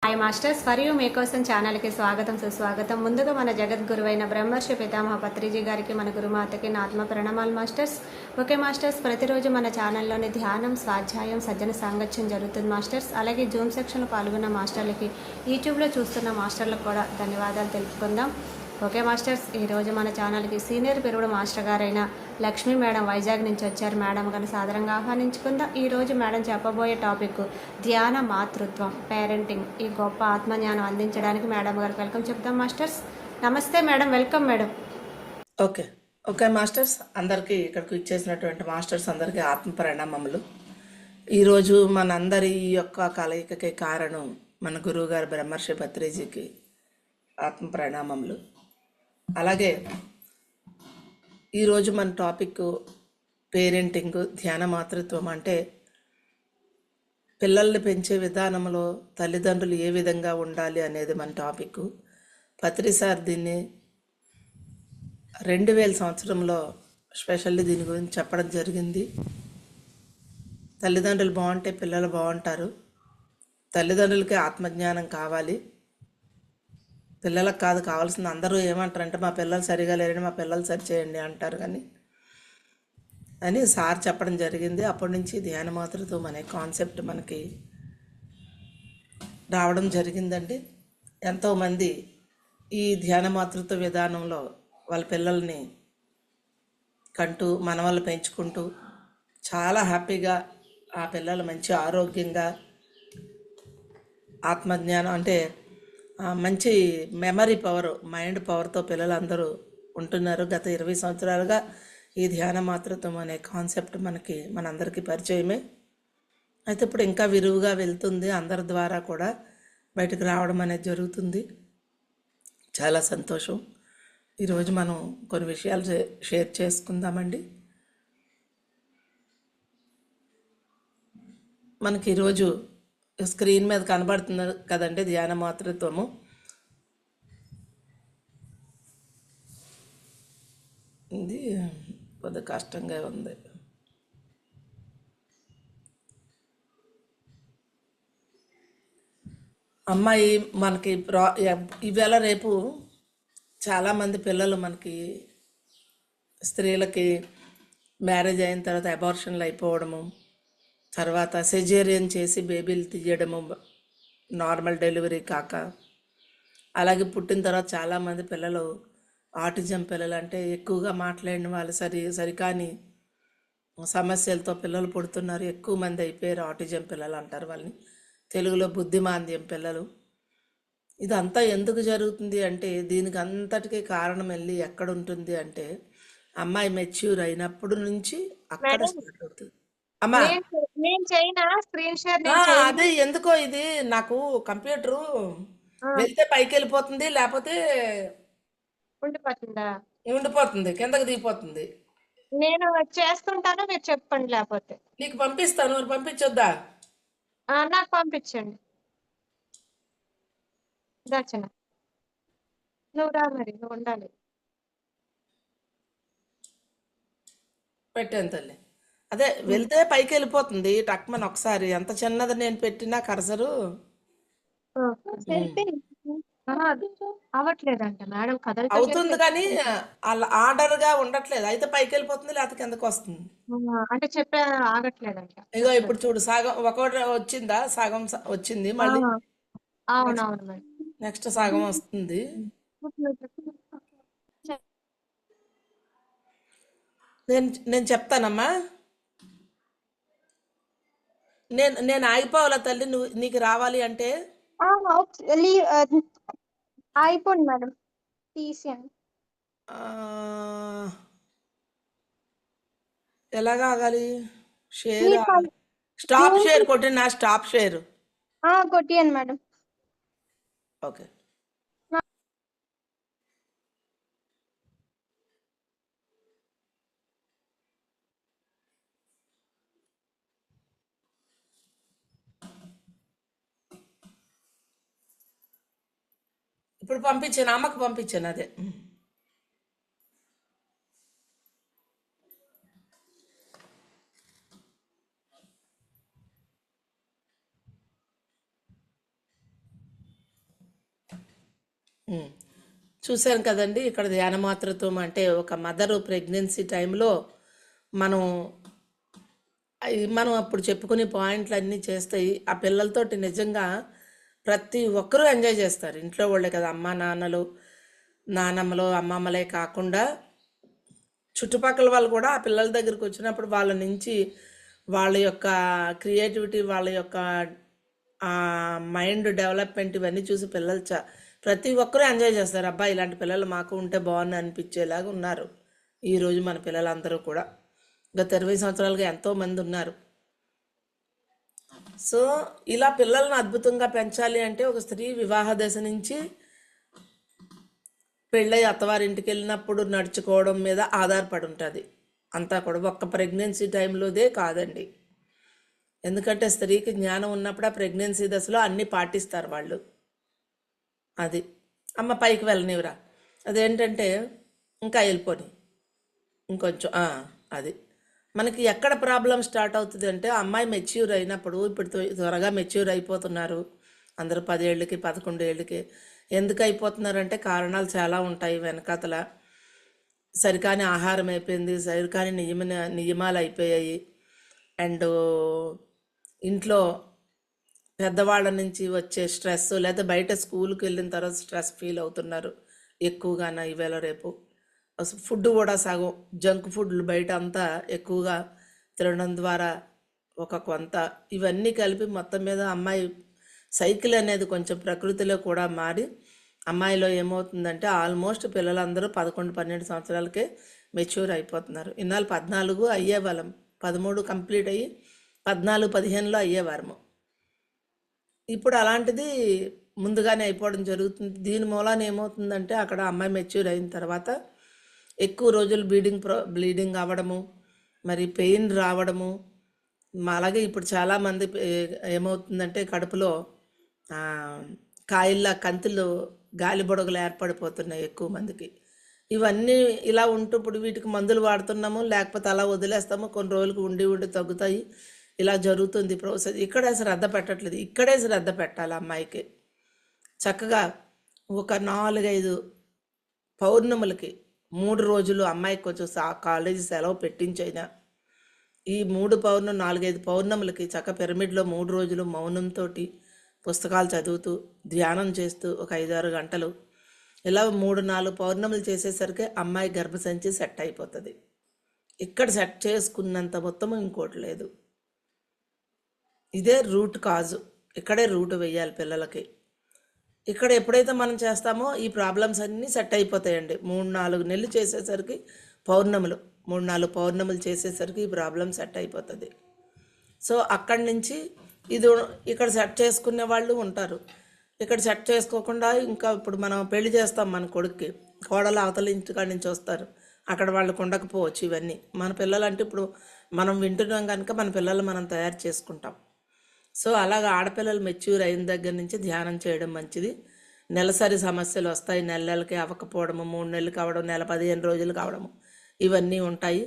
Hi masters, for you మీకోసం ఛానల్కి స్వాగతం సుస్వాగతం. ముందుగా మన జగద్గురువైన బ్రహ్మర్షి పితామహ పత్రిజీ గారికి, మన గురుమాతకి నా ఆత్మ ప్రణామాలు మాస్టర్స్. ఓకే మాస్టర్స్, ప్రతిరోజు మన ఛానల్లోని ధ్యానం, స్వాధ్యాయం, సజ్జన సాంగత్యం జరుగుతుంది మాస్టర్స్. అలాగే జూమ్ సెక్షన్లో పాల్గొన్న మాస్టర్లకి, యూట్యూబ్లో చూస్తున్న మాస్టర్లకు కూడా ధన్యవాదాలు తెలుపుకుందాం. ఓకే మాస్టర్స్, ఈరోజు మన ఛానల్కి సీనియర్ పెరుగుడు మాస్టర్ గారైన లక్ష్మీ మేడం వైజాగ్ నుంచి వచ్చారు. మేడం గారిని సాదరంగా ఆహ్వానించుకుందాం. ఈరోజు మేడం చెప్పబోయే టాపిక్ ధ్యాన మాతృత్వం, పేరెంటింగ్. ఈ గొప్ప ఆత్మజ్ఞానం అందించడానికి మేడం గారికి వెల్కమ్ చెప్తాం మాస్టర్స్. నమస్తే madam, welcome madam. Okay okay masters, అందరికీ ఇక్కడికి ఇచ్చేసినటువంటి మాస్టర్స్ అందరికీ ఆత్మ ప్రణామములు. ఈరోజు మనందరి ఈ యొక్క కలయికకి కారణం మన గురువుగారు బ్రహ్మర్షి పత్రిజీకి ఆత్మ ప్రణామములు. అలాగే ఈరోజు మన టాపిక్ పేరెంటింగ్, ధ్యాన మాతృత్వం. అంటే పిల్లల్ని పెంచే విధానంలో తల్లిదండ్రులు ఏ విధంగా ఉండాలి అనేది మన టాపిక్. పత్రి సార్ దీన్ని 2000 సంవత్సరంలో స్పెషల్లీ దీని గురించి చెప్పడం జరిగింది. తల్లిదండ్రులు బాగుంటే పిల్లలు బాగుంటారు. తల్లిదండ్రులకి ఆత్మజ్ఞానం కావాలి, పిల్లలకు కాదు కావాల్సింది. అందరూ ఏమంటారంటే మా పిల్లలు సరిగా లేరని, మా పిల్లలు సరి చేయండి అంటారు, కానీ అని సార్ చెప్పడం జరిగింది. అప్పటి నుంచి ధ్యాన మాతృత్వం అనే కాన్సెప్ట్ మనకి రావడం జరిగిందండి. ఎంతోమంది ఈ ధ్యాన మాతృత్వ విధానంలో వాళ్ళ పిల్లల్ని కంటూ మనవళ్ళు పెంచుకుంటూ చాలా హ్యాపీగా ఆ పిల్లలు మంచి ఆరోగ్యంగా ఆత్మజ్ఞానం అంటే మంచి మెమరీ పవర్, మైండ్ పవర్తో పిల్లలందరూ ఉంటున్నారు. గత 20 సంవత్సరాలుగా ఈ ధ్యాన మాతృత్వం అనే కాన్సెప్ట్ మనందరికీ పరిచయమే. అయితే ఇప్పుడు ఇంకా విరివిగా వెళ్తుంది, అందరి ద్వారా కూడా బయటకు రావడం అనేది జరుగుతుంది. చాలా సంతోషం. ఈరోజు మనం కొన్ని విషయాలు షేర్ చేసుకుందామండి. మనకి ఈరోజు స్క్రీన్ మీద కనబడుతుంది కదండి ధ్యాన మాతృత్వము. ఇది కొద్దిగా కష్టంగా ఉంది. అమ్మాయి మనకి ఇవాళ రేపు చాలామంది పిల్లలు మనకి స్త్రీలకి మ్యారేజ్ అయిన తర్వాత అబార్షన్లు అయిపోవడము, తర్వాత సెజేరియన్ చేసి బేబీలు తీయడము, నార్మల్ డెలివరీ కాక, అలాగే పుట్టిన తర్వాత చాలామంది పిల్లలు ఆటిజం పిల్లలు, అంటే ఎక్కువగా మాట్లాడిన వాళ్ళు సరికాని సమస్యలతో పిల్లలు పుడుతున్నారు. ఎక్కువ మంది అయిపోయారు ఆటిజం పిల్లలు అంటారు వాళ్ళని, తెలుగులో బుద్ధిమాంద్యం పిల్లలు. ఇదంతా ఎందుకు జరుగుతుంది అంటే దీనికి అంతటికీ కారణం వెళ్ళి ఎక్కడ ఉంటుంది అంటే అమ్మాయి మెచ్యూర్ అయినప్పుడు నుంచి అక్కడ మేడం, స్టార్ట్ అవుతుంది. అమ్మా నేను చేయనా స్క్రీన్ షేర్? అదే ఎందుకో ఇది నాకు కంప్యూటరు వెళ్తే పైకి వెళ్ళిపోతుంది, లేకపోతే ఉండిపోతుందా? ఉండిపోతుంది, కిందకి దిగిపోతుంది. నేను చేస్తుంటాను, మీరు చెప్పండి. లేకపోతే నీకు పంపిస్తాను, మరి పంపించొద్దా? నాకు పంపించండి. దర్శన, నువ్వు రా, మరి నువ్వు ఉండాలి. పెట్టాను తల్లి. అదే వెళ్తే పైకి వెళ్ళిపోతుంది టక్మని ఒకసారి. ఎంత చిన్నది నేను పెట్టినా కర్సరు అవ్వట్లేదంట మేడం, అవుతుంది, కదలటం. కానీ అలా ఆర్డర్గా ఉండట్లేదు. అయితే పైకి వెళ్ళిపోతుంది, లేకపోతే కిందకు వస్తుంది. అంటే చెప్పే ఆగట్లేదంట. ఇగో ఇప్పుడు చూడు, సగం ఒకటి వచ్చిందా, సగం వచ్చింది, మళ్ళీ అవునవును మేడం. నెక్స్ట్ సగం వస్తుంది. నేను చెప్తానమ్మా. నేను ఆగిపోవాలా తల్లి, నీకు రావాలి అంటే? అయిపోండి మేడం, తీసేయండి. ఎలాగా ఆగాలి? షేర్ స్టాప్ షేర్ కొట్టినా, స్టాప్ షేర్ కొట్టియండి మేడం. ఓకే. ఇప్పుడు పంపించాను, అమ్మకు పంపించాను. అదే ఉమ్. చూశాను కదండి ఇక్కడ ధ్యాన మాతృత్వం అంటే ఒక మదరు ప్రెగ్నెన్సీ టైంలో మనం మనం అప్పుడు చెప్పుకునే పాయింట్లు అన్నీ చేస్తాయి ఆ పిల్లలతోటి నిజంగా ప్రతి ఒక్కరూ ఎంజాయ్ చేస్తారు ఇంట్లో వాళ్ళే కదా అమ్మ నాన్నలు నానమ్మలు అమ్మమ్మలే కాకుండా చుట్టుపక్కల వాళ్ళు కూడా ఆ పిల్లల దగ్గరికి వచ్చినప్పుడు వాళ్ళ నుంచి వాళ్ళ యొక్క క్రియేటివిటీ వాళ్ళ యొక్క మైండ్ డెవలప్మెంట్ ఇవన్నీ చూసి పిల్లలు ప్రతి ఒక్కరూ ఎంజాయ్ చేస్తారు అబ్బా ఇలాంటి పిల్లలు మాకు ఉంటే బాగుంది అనిపించేలాగా ఉన్నారు ఈరోజు మన పిల్లలందరూ కూడా గత 20 సంవత్సరాలుగా ఎంతోమంది ఉన్నారు. సో ఇలా పిల్లల్ని అద్భుతంగా పెంచాలి అంటే ఒక స్త్రీ వివాహ దశ నుంచి పెళ్ళై అత్తవారింటికి వెళ్ళినప్పుడు నడుచుకోవడం మీద ఆధారపడి ఉంటుంది అంతా కూడా ఒక్క ప్రెగ్నెన్సీ టైంలోదే కాదండి. ఎందుకంటే స్త్రీకి జ్ఞానం ఉన్నప్పుడు ఆ ప్రెగ్నెన్సీ దశలో అన్నీ పాటిస్తారు వాళ్ళు. అది అమ్మ పైకి వెళ్ళనివ్వరా అదేంటంటే ఇంకా వెళ్ళిపోని ఇంకొంచెం అది మనకి ఎక్కడ ప్రాబ్లం స్టార్ట్ అవుతుంది అంటే అమ్మాయి మెచ్యూర్ అయినప్పుడు ఇప్పుడు త్వరగా మెచ్యూర్ అయిపోతున్నారు అందరూ 10 ఏళ్ళకి 11 ఏళ్ళకి. ఎందుకు అయిపోతున్నారంటే కారణాలు చాలా ఉంటాయి వెనకాతల. సరికాని ఆహారం అయిపోయింది, సరికాని నియమాలు అయిపోయాయి. అండ్ ఇంట్లో పెద్దవాళ్ళ నుంచి వచ్చే స్ట్రెస్, లేదా బయట స్కూల్కి వెళ్ళిన తర్వాత స్ట్రెస్ ఫీల్ అవుతున్నారు ఎక్కువగాన ఈవేళ రేపు. అసలు ఫుడ్ కూడా సగం జంక్ ఫుడ్లు బయట అంతా ఎక్కువగా తినడం ద్వారా ఒక కొంత ఇవన్నీ కలిపి మొత్తం మీద అమ్మాయి సైకిల్ అనేది కొంచెం ప్రకృతిలో కూడా మారి అమ్మాయిలో ఏమవుతుందంటే ఆల్మోస్ట్ పిల్లలందరూ 11-12 సంవత్సరాలకే మెచ్యూర్ అయిపోతున్నారు. ఇన్నాళ్ళు 14 అయ్యేవాళ్ళం, 13 కంప్లీట్ అయ్యి 14-15లో అయ్యేవారము. ఇప్పుడు అలాంటిది ముందుగానే అయిపోవడం జరుగుతుంది. దీని మూలాన ఏమవుతుందంటే అక్కడ అమ్మాయి మెచ్యూర్ అయిన తర్వాత ఎక్కువ రోజులు బ్లీడింగ్ అవ్వడము, మరి పెయిన్ రావడము. అలాగే ఇప్పుడు చాలామంది ఏమవుతుందంటే కడుపులో కాయిల్లా కంతులు గాలి బొడగలు ఏర్పడిపోతున్నాయి ఎక్కువ మందికి. ఇవన్నీ ఇలా ఉంటూ ఇప్పుడు వీటికి మందులు వాడుతున్నాము, లేకపోతే అలా వదిలేస్తాము, కొన్ని రోజులకు ఉండి ఉండి తగ్గుతాయి. ఇలా జరుగుతుంది ప్రాసెస్. ఇక్కడే శ్రద్ధ పెట్టట్లేదు, ఇక్కడే శ్రద్ధ పెట్టాలి అమ్మాయికి. చక్కగా ఒక 4-5 పౌర్ణములకి 3 రోజులు అమ్మాయికి కొంచెం కాలేజీ సెలవు పెట్టించైనా ఈ 4-5 పౌర్ణములకి చక్క పిరమిడ్లో 3 రోజులు మౌనంతో పుస్తకాలు చదువుతూ ధ్యానం చేస్తూ ఒక 5-6 గంటలు ఇలా 3-4 పౌర్ణములు చేసేసరికి అమ్మాయి గర్భసంచి సెట్ అయిపోతుంది. ఇక్కడ సెట్ చేసుకున్నంత మొత్తం ఇంకోటి లేదు. ఇదే రూట్ కాజు, ఇక్కడే రూట్ వేయాలి పిల్లలకి. ఇక్కడ ఎప్పుడైతే మనం చేస్తామో ఈ ప్రాబ్లమ్స్ అన్నీ సెట్ అయిపోతాయండి. 3-4 నెలలు చేసేసరికి పౌర్ణములు 3-4 పౌర్ణములు చేసేసరికి ఈ ప్రాబ్లం సెట్ అయిపోతుంది. సో అక్కడి నుంచి ఇక్కడ సెట్ చేసుకునే వాళ్ళు ఉంటారు. ఇక్కడ సెట్ చేసుకోకుండా ఇంకా ఇప్పుడు మనం పెళ్లి చేస్తాం మన కొడుక్కి, కోడలు అవతల ఇంటికాడి నుంచి వస్తారు, అక్కడ వాళ్ళకు ఉండకపోవచ్చు. ఇవన్నీ మన పిల్లలు అంటే ఇప్పుడు మనం వింటున్నాం కనుక మన పిల్లలు మనం తయారు చేసుకుంటాం. సో అలాగ ఆడపిల్లలు మెచ్యూర్ అయిన దగ్గర నుంచి ధ్యానం చేయడం మంచిది. నెలసరి సమస్యలు వస్తాయి, నెలలకి అవ్వకపోవడము, 3 నెలలు కావడం, నెల 15 రోజులు కావడము, ఇవన్నీ ఉంటాయి.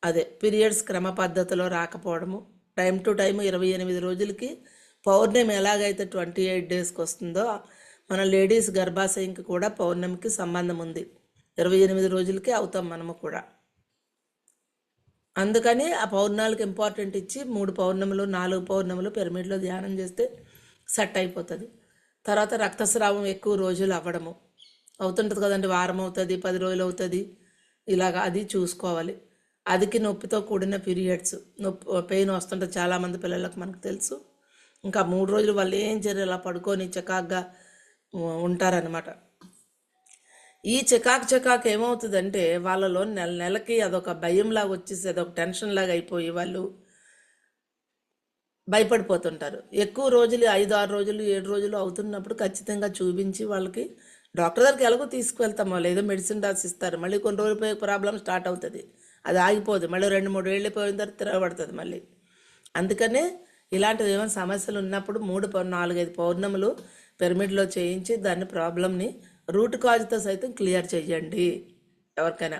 అదే పీరియడ్స్ క్రమ పద్ధతిలో రాకపోవడము, టైం టు టైం 28 రోజులకి పౌర్ణమి ఎలాగైతే 28 డేస్కి వస్తుందో మన లేడీస్ గర్భాశయంకి కూడా పౌర్ణమికి సంబంధం ఉంది. 28 రోజులకి అవుతాం మనము కూడా. అందుకని ఆ పౌర్ణాలకు ఇంపార్టెంట్ ఇచ్చి 3 పౌర్ణములు 4 పౌర్ణములు పిరమిడ్లో ధ్యానం చేస్తే సెట్ అయిపోతుంది. తర్వాత రక్తస్రావం ఎక్కువ రోజులు అవ్వడము అవుతుంటుంది కదండి, వారం అవుతుంది, 10 రోజులు అవుతుంది, ఇలాగా అది చూసుకోవాలి. అదికి నొప్పితో కూడిన పీరియడ్స్, పెయిన్ వస్తుంటుంది చాలామంది పిల్లలకు మనకు తెలుసు. ఇంకా 3 రోజులు వాళ్ళు ఏం చేయరు, ఇలా పడుకొని చకాక్గా ఉంటారనమాట. ఈ చికాకు ఏమవుతుందంటే వాళ్ళలో నెలకి అదొక భయంలాగా వచ్చేసి అదొక టెన్షన్ లాగా అయిపోయి వాళ్ళు భయపడిపోతుంటారు. ఎక్కువ రోజులు 5-6 రోజులు 7 రోజులు అవుతున్నప్పుడు ఖచ్చితంగా చూపించి వాళ్ళకి డాక్టర్ దగ్గరికి ఎలాగో తీసుకువెళ్తామో, లేదో మెడిసిన్ రాసి ఇస్తారు. మళ్ళీ కొన్ని రోజులు పోయే ప్రాబ్లం స్టార్ట్ అవుతుంది, అది ఆగిపోదు, మళ్ళీ 2-3 ఏళ్ళు పోయిన తర్వాత తిరగబడుతుంది మళ్ళీ. అందుకనే ఇలాంటివి ఏమైనా సమస్యలు ఉన్నప్పుడు 4-5 పౌర్ణములు పిరమిడ్లో చేయించి దాన్ని ప్రాబ్లమ్ని రూట్ కాజ్తో సైతం క్లియర్ చేయండి ఎవరికైనా.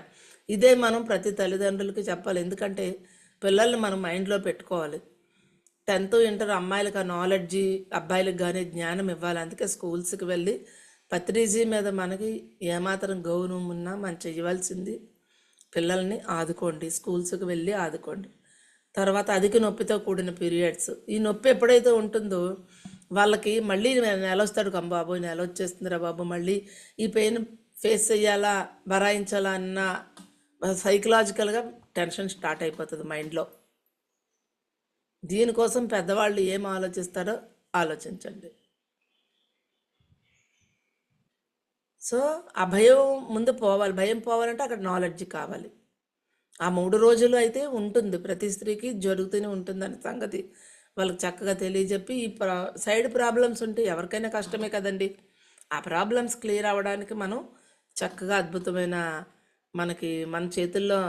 ఇదే మనం ప్రతి తల్లిదండ్రులకి చెప్పాలి. ఎందుకంటే పిల్లల్ని మనం మైండ్లో పెట్టుకోవాలి. 10th ఇంటర్ అమ్మాయిలకు ఆ నాలెడ్జి, అబ్బాయిలకు కానీ జ్ఞానం ఇవ్వాలి. అందుకే స్కూల్స్కి వెళ్ళి పత్రిజీ మీద మనకి ఏమాత్రం గౌరవం ఉన్నా మనం చేయవలసింది పిల్లల్ని ఆదుకోండి, స్కూల్స్కి వెళ్ళి ఆదుకోండి. తర్వాత అధిక నొప్పితో కూడిన పీరియడ్స్, ఈ నొప్పి ఎప్పుడైతే ఉంటుందో వాళ్ళకి మళ్ళీ నెల వస్తాడు బాబు, నెల వచ్చేస్తుందిరా బాబు, మళ్ళీ ఈ పెయిన్ ఫేస్ చేయాలా భరాయించాలా అన్న సైకలాజికల్గా టెన్షన్ స్టార్ట్ అయిపోతుంది మైండ్లో. దీనికోసం పెద్దవాళ్ళు ఏం ఆలోచిస్తారో ఆలోచించండి. సో ఆ భయం ముందు పోవాలి. భయం పోవాలంటే అక్కడ నాలెడ్జ్ కావాలి. ఆ 3 రోజులు అయితే ఉంటుంది, ప్రతి స్త్రీకి జరుగుతూనే ఉంటుందనే సంగతి వాళ్ళకి చక్కగా తెలియజెప్పి, ఈ సైడ్ ప్రాబ్లమ్స్ ఉంటే ఎవరికైనా కష్టమే కదండి. ఆ ప్రాబ్లమ్స్ క్లియర్ అవ్వడానికి మనం చక్కగా అద్భుతమైన మనకి మన చేతుల్లో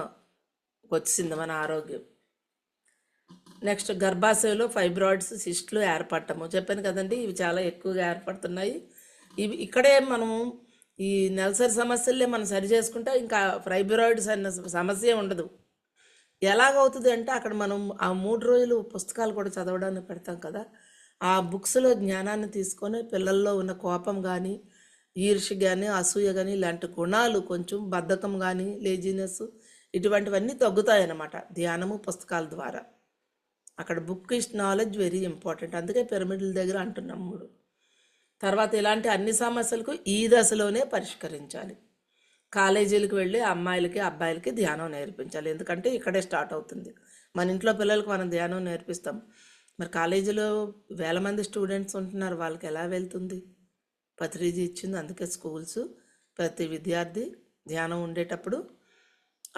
వచ్చింది మన ఆరోగ్యం. నెక్స్ట్ గర్భాశయంలో ఫైబ్రాయిడ్స్, సిస్టులు ఏర్పడటము చెప్పాను కదండి, ఇవి చాలా ఎక్కువగా ఏర్పడుతున్నాయి. ఇవి ఇక్కడే మనము ఈ నెలసరి సమస్యలే మనం సరి చేసుకుంటే ఇంకా ఫైబ్రాయిడ్స్ అన్న సమస్య ఉండదు. ఎలాగవుతుంది అంటే అక్కడ మనం ఆ 3 రోజులు పుస్తకాలు కూడా చదవడానికి పెడతాం కదా, ఆ బుక్స్లో జ్ఞానాన్ని తీసుకొని పిల్లల్లో ఉన్న కోపం కానీ, ఈర్ష్య కానీ, అసూయ కానీ, ఇలాంటి గుణాలు, కొంచెం బద్ధకం కానీ, లేజినెస్, ఇటువంటివన్నీ తగ్గుతాయన్నమాట ధ్యానము పుస్తకాల ద్వారా. అక్కడ book is knowledge very important. అందుకే పిరమిడ్ల దగ్గర అంటున్నాం 3. తర్వాత ఇలాంటి అన్ని సమస్యలకు ఈ దశలోనే పరిష్కరించాలి. కాలేజీలకు వెళ్ళి అమ్మాయిలకి అబ్బాయిలకి ధ్యానం నేర్పించాలి. ఎందుకంటే ఇక్కడే స్టార్ట్ అవుతుంది. మన ఇంట్లో పిల్లలకు మనం ధ్యానం నేర్పిస్తాం, మరి కాలేజీలో వేల మంది స్టూడెంట్స్ ఉంటున్నారు, వాళ్ళకి ఎలా వెళ్తుంది? పత్రిజీ ఇచ్చింది. అందుకే స్కూల్స్ ప్రతి విద్యార్థి ధ్యానం ఉండేటప్పుడు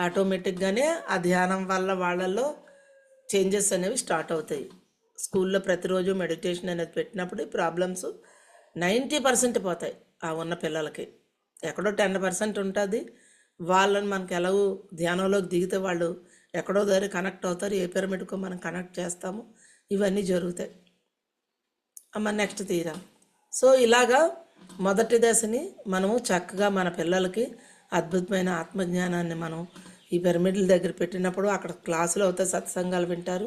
ఆటోమేటిక్గానే ఆ ధ్యానం వల్ల వాళ్ళల్లో చేంజెస్ అనేవి స్టార్ట్ అవుతాయి. స్కూల్లో ప్రతిరోజు మెడిటేషన్ అనేది పెట్టినప్పుడు ఈ ప్రాబ్లమ్స్ 90% పోతాయి. ఆ ఉన్న పిల్లలకి ఎక్కడో 10% ఉంటుంది. వాళ్ళని మనకి ఎలాగో ధ్యానంలోకి దిగితే వాళ్ళు ఎక్కడో దగ్గర కనెక్ట్ అవుతారు, ఏ పిరమిడ్కో మనం కనెక్ట్ చేస్తాము, ఇవన్నీ జరుగుతాయి. అమ్మ నెక్స్ట్ తీరా. సో ఇలాగా మొదటి దశని మనము చక్కగా మన పిల్లలకి అద్భుతమైన ఆత్మజ్ఞానాన్ని మనం ఈ పిరమిడ్ల దగ్గర పెట్టినప్పుడు అక్కడ క్లాసులు అవుతాయి, సత్సంగాలు వింటారు.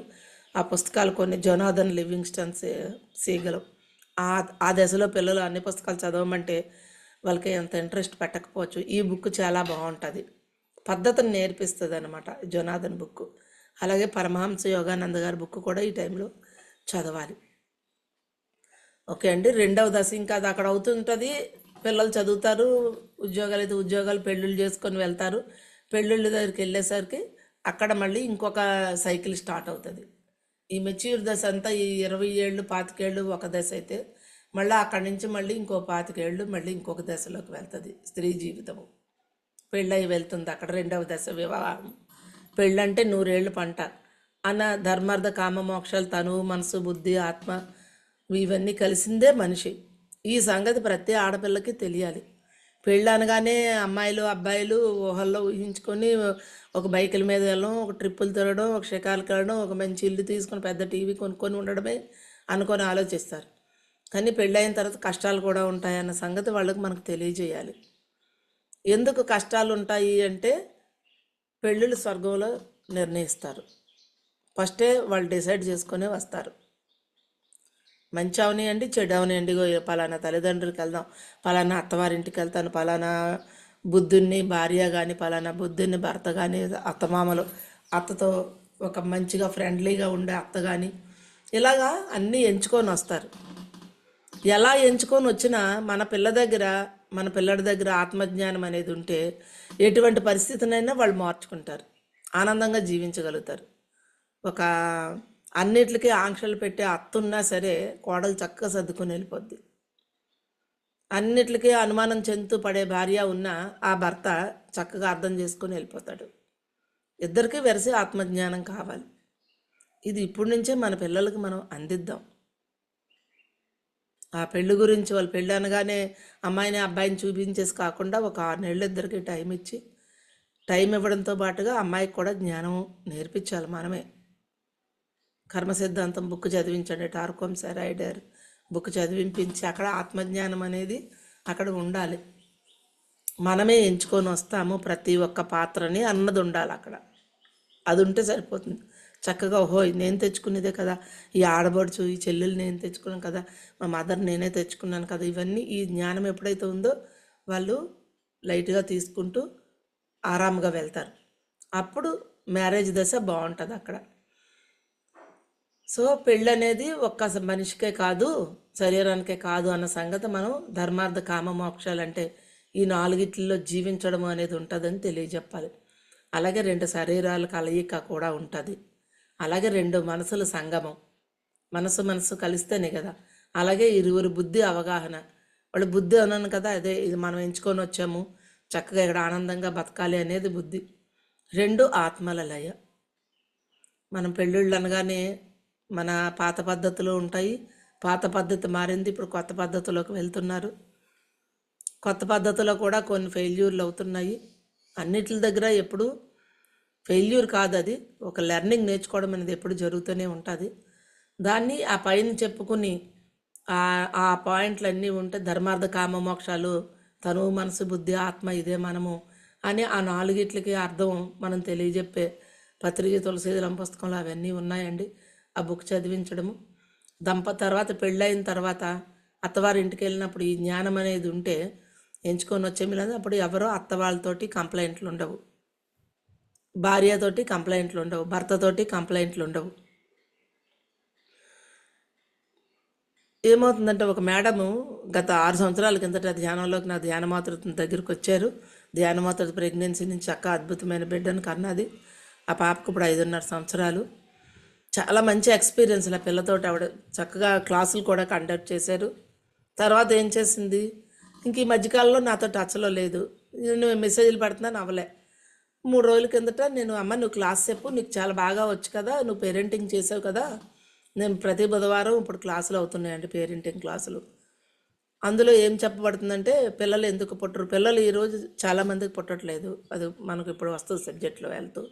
ఆ పుస్తకాలు కొన్ని జొనాథన్ లివింగ్స్టన్ సీగలు, ఆ దశలో పిల్లలు అన్ని పుస్తకాలు చదవమంటే వాళ్ళకి ఎంత ఇంట్రెస్ట్ పెట్టకపోవచ్చు. ఈ బుక్ చాలా బాగుంటుంది, పద్ధతిని నేర్పిస్తుంది అనమాట జొనాథన్ బుక్. అలాగే పరమహంస యోగానంద గారి బుక్ కూడా ఈ టైంలో చదవాలి. ఓకే అండి. 2వ దశ ఇంకా అది అక్కడ అవుతుంటుంది. పిల్లలు చదువుతారు, ఉద్యోగాలు అయితే ఉద్యోగాలు, పెళ్ళిళ్ళు చేసుకొని వెళ్తారు. పెళ్ళిళ్ళ దగ్గరికి వెళ్ళేసరికి అక్కడ మళ్ళీ ఇంకొక సైకిల్ స్టార్ట్ అవుతుంది. ఈ మెచ్యూర్ దశ అంతా ఈ 20 ఏళ్ళు 25 ఏళ్ళు ఒక దశ అయితే, మళ్ళీ అక్కడి నుంచి మళ్ళీ ఇంకో 25 ఏళ్ళు మళ్ళీ ఇంకొక దశలోకి వెళ్తుంది స్త్రీ జీవితము. పెళ్ళయి వెళ్తుంది అక్కడ 2వ దశ వివాహం. పెళ్ళంటే 100 ఏళ్ళు పంట అన్న ధర్మార్థ కామ మోక్షాలు, తనువు మనసు బుద్ధి ఆత్మ ఇవన్నీ కలిసిందే మనిషి. ఈ సంగతి ప్రతి ఆడపిల్లకి తెలియాలి. పెళ్ళి అనగానే అమ్మాయిలు అబ్బాయిలు ఊహల్లో ఊహించుకొని ఒక బైకుల మీద వెళ్ళడం, ఒక ట్రిప్పులు తిరగడం, ఒక షికార్కి వెళ్ళడం, ఒక మంచి ఇల్లు తీసుకొని పెద్ద టీవీ కొనుక్కొని ఉండడమే అనుకొని ఆలోచిస్తారు. కానీ పెళ్ళైన తర్వాత కష్టాలు కూడా ఉంటాయన్న సంగతి వాళ్ళకి మనకు తెలియజేయాలి. ఎందుకు కష్టాలు ఉంటాయి అంటే పెళ్ళిళ్ళు స్వర్గంలో నిర్ణయిస్తారు. ఫస్టే వాళ్ళు డిసైడ్ చేసుకునే వస్తారు. మంచి అవనియండి చెడు అవనియండి, పలానా తల్లిదండ్రులకి వెళ్దాం, పలానా అత్తవారింటికి వెళ్తాను, పలానా బుద్ధుడిని భార్య కానీ, పలానా బుద్ధుడిని భర్త కానీ, అత్తమామలు అత్తతో ఒక మంచిగా ఫ్రెండ్లీగా ఉండే అత్త కానీ, ఇలాగా అన్నీ ఎంచుకొని వస్తారు. ఎలా ఎంచుకొని వచ్చినా మన పిల్లడి దగ్గర ఆత్మజ్ఞానం అనేది ఉంటే ఎటువంటి పరిస్థితినైనా వాళ్ళు మార్చుకుంటారు, ఆనందంగా జీవించగలుగుతారు. ఒక అన్నిటికీ ఆంక్షలు పెట్టే అత్తున్నా సరే కోడలు చక్కగా సర్దుకొని వెళ్ళిపోద్ది. అన్నిటికీ అనుమానం చెందుతూ పడే భార్య ఉన్నా ఆ భర్త చక్కగా అర్థం చేసుకొని వెళ్ళిపోతాడు. ఇద్దరికీ వెరసి ఆత్మజ్ఞానం కావాలి. ఇది ఇప్పటి నుంచే మన పిల్లలకి మనం అందిద్దాం. ఆ పెళ్ళి గురించి వాళ్ళు పెళ్ళి అనగానే అమ్మాయిని అబ్బాయిని చూపించేసి కాకుండా ఒక 6 నెలలు ఇద్దరికి టైం ఇవ్వడంతో పాటుగా అమ్మాయికి కూడా జ్ఞానం నేర్పించాలి మనమే. కర్మ సిద్ధాంతం బుక్ చదివించండి, టార్కోమ్ సెరైడర్ బుక్ చదివింపించి అక్కడ ఆత్మజ్ఞానం అనేది అక్కడ ఉండాలి. మనమే ఎంచుకొని వస్తాము ప్రతి ఒక్క పాత్రని అన్నది ఉండాలి అక్కడ. అది ఉంటే సరిపోతుంది. చక్కగా ఓహో ఇది నేను తెచ్చుకునేదే కదా, ఈ ఆడబడుచు ఈ చెల్లెలు నేను తెచ్చుకున్నాను కదా, మా మదర్ నేనే తెచ్చుకున్నాను కదా, ఇవన్నీ ఈ జ్ఞానం ఎప్పుడైతే ఉందో వాళ్ళు లైట్గా తీసుకుంటూ ఆరాముగా వెళ్తారు. అప్పుడు మ్యారేజ్ దశ బాగుంటుంది అక్కడ. సో పెళ్ళి అనేది ఒక్క మనిషికే కాదు, శరీరానికే కాదు అన్న సంగతి మనం ధర్మార్థ కామ మోక్షాలు అంటే ఈ నాలుగిట్లో జీవించడం అనేది ఉంటుందని తెలియజెప్పాలి. అలాగే రెండు శరీరాల కలయిక కూడా ఉంటుంది. అలాగే రెండు మనసుల సంగమం, మనసు మనసు కలిస్తేనే కదా. అలాగే ఇరువురు బుద్ధి అవగాహన, వాళ్ళు బుద్ధి అన్నాను కదా, అదే ఇది మనం ఎంచుకొని వచ్చాము చక్కగా ఇక్కడ ఆనందంగా బతకాలి అనేది బుద్ధి. రెండు ఆత్మల లయ. మనం పెళ్ళిళ్ళు అనగానే మన పాత పద్ధతులు ఉంటాయి, పాత పద్ధతి మారింది, ఇప్పుడు కొత్త పద్ధతిలోకి వెళ్తున్నారు. కొత్త పద్ధతిలో కూడా కొన్ని ఫెయిల్యూర్లు అవుతున్నాయి. అన్నిటి దగ్గర ఎప్పుడు ఫెయిల్యూర్ కాదు, అది ఒక లెర్నింగ్ నేర్చుకోవడం అనేది ఎప్పుడు జరుగుతూనే ఉంటుంది. దాన్ని ఆ పైన చెప్పుకుని ఆ పాయింట్లన్నీ ఉంటే ధర్మార్థ కామ మోక్షాలు, తను మనసు బుద్ధి ఆత్మ ఇదే మనము అని ఆ నాలుగిట్లకి అర్థం మనం తెలియజెప్పే పత్రిక తులసీదళం పుస్తకంలో అవన్నీ ఉన్నాయండి. ఆ బుక్ చదివించడము. తర్వాత పెళ్ళైన తర్వాత అత్తవారి ఇంటికి వెళ్ళినప్పుడు ఈ జ్ఞానం అనేది ఉంటే ఎంచుకొని వచ్చేమిలేదు. అప్పుడు ఎవరో అత్త వాళ్ళతోటి కంప్లైంట్లు ఉండవు, భార్యతోటి కంప్లైంట్లు ఉండవు, భర్తతోటి కంప్లైంట్లు ఉండవు. ఏమవుతుందంటే ఒక మేడము గత 6 సంవత్సరాల కిందట ధ్యానంలోకి నా ధ్యానమాతృత్వం దగ్గరికి వచ్చారు. ధ్యానమాతృ ప్రెగ్నెన్సీ నుంచి చక్క అద్భుతమైన బిడ్డను కన్నది. ఆ పాపకు ఇప్పుడు 5.5 సంవత్సరాలు. చాలా మంచి ఎక్స్పీరియన్స్ ఆ పిల్లతోటి. ఆవిడ చక్కగా క్లాసులు కూడా కండక్ట్ చేశారు. తర్వాత ఏం చేసింది, ఇంక ఈ మధ్యకాలంలో నాతో టచ్లో లేదు. నేను మెసేజ్లు పెడుతున్నాను అవ్వలే. 3 రోజుల కిందట నేను అమ్మ నువ్వు క్లాస్ చెప్పు, నీకు చాలా బాగా వచ్చు కదా, నువ్వు పేరెంటింగ్ చేసావు కదా, నేను ప్రతి బుధవారం ఇప్పుడు క్లాసులు అవుతున్నాయండి, పేరెంటింగ్ క్లాసులు. అందులో ఏం చెప్పబడుతుందంటే పిల్లలు ఎందుకు పుట్టరు, పిల్లలు ఈరోజు చాలామందికి పుట్టట్లేదు, అది మనకు ఇప్పుడు వస్తుంది సబ్జెక్ట్లో వెళ్తూ.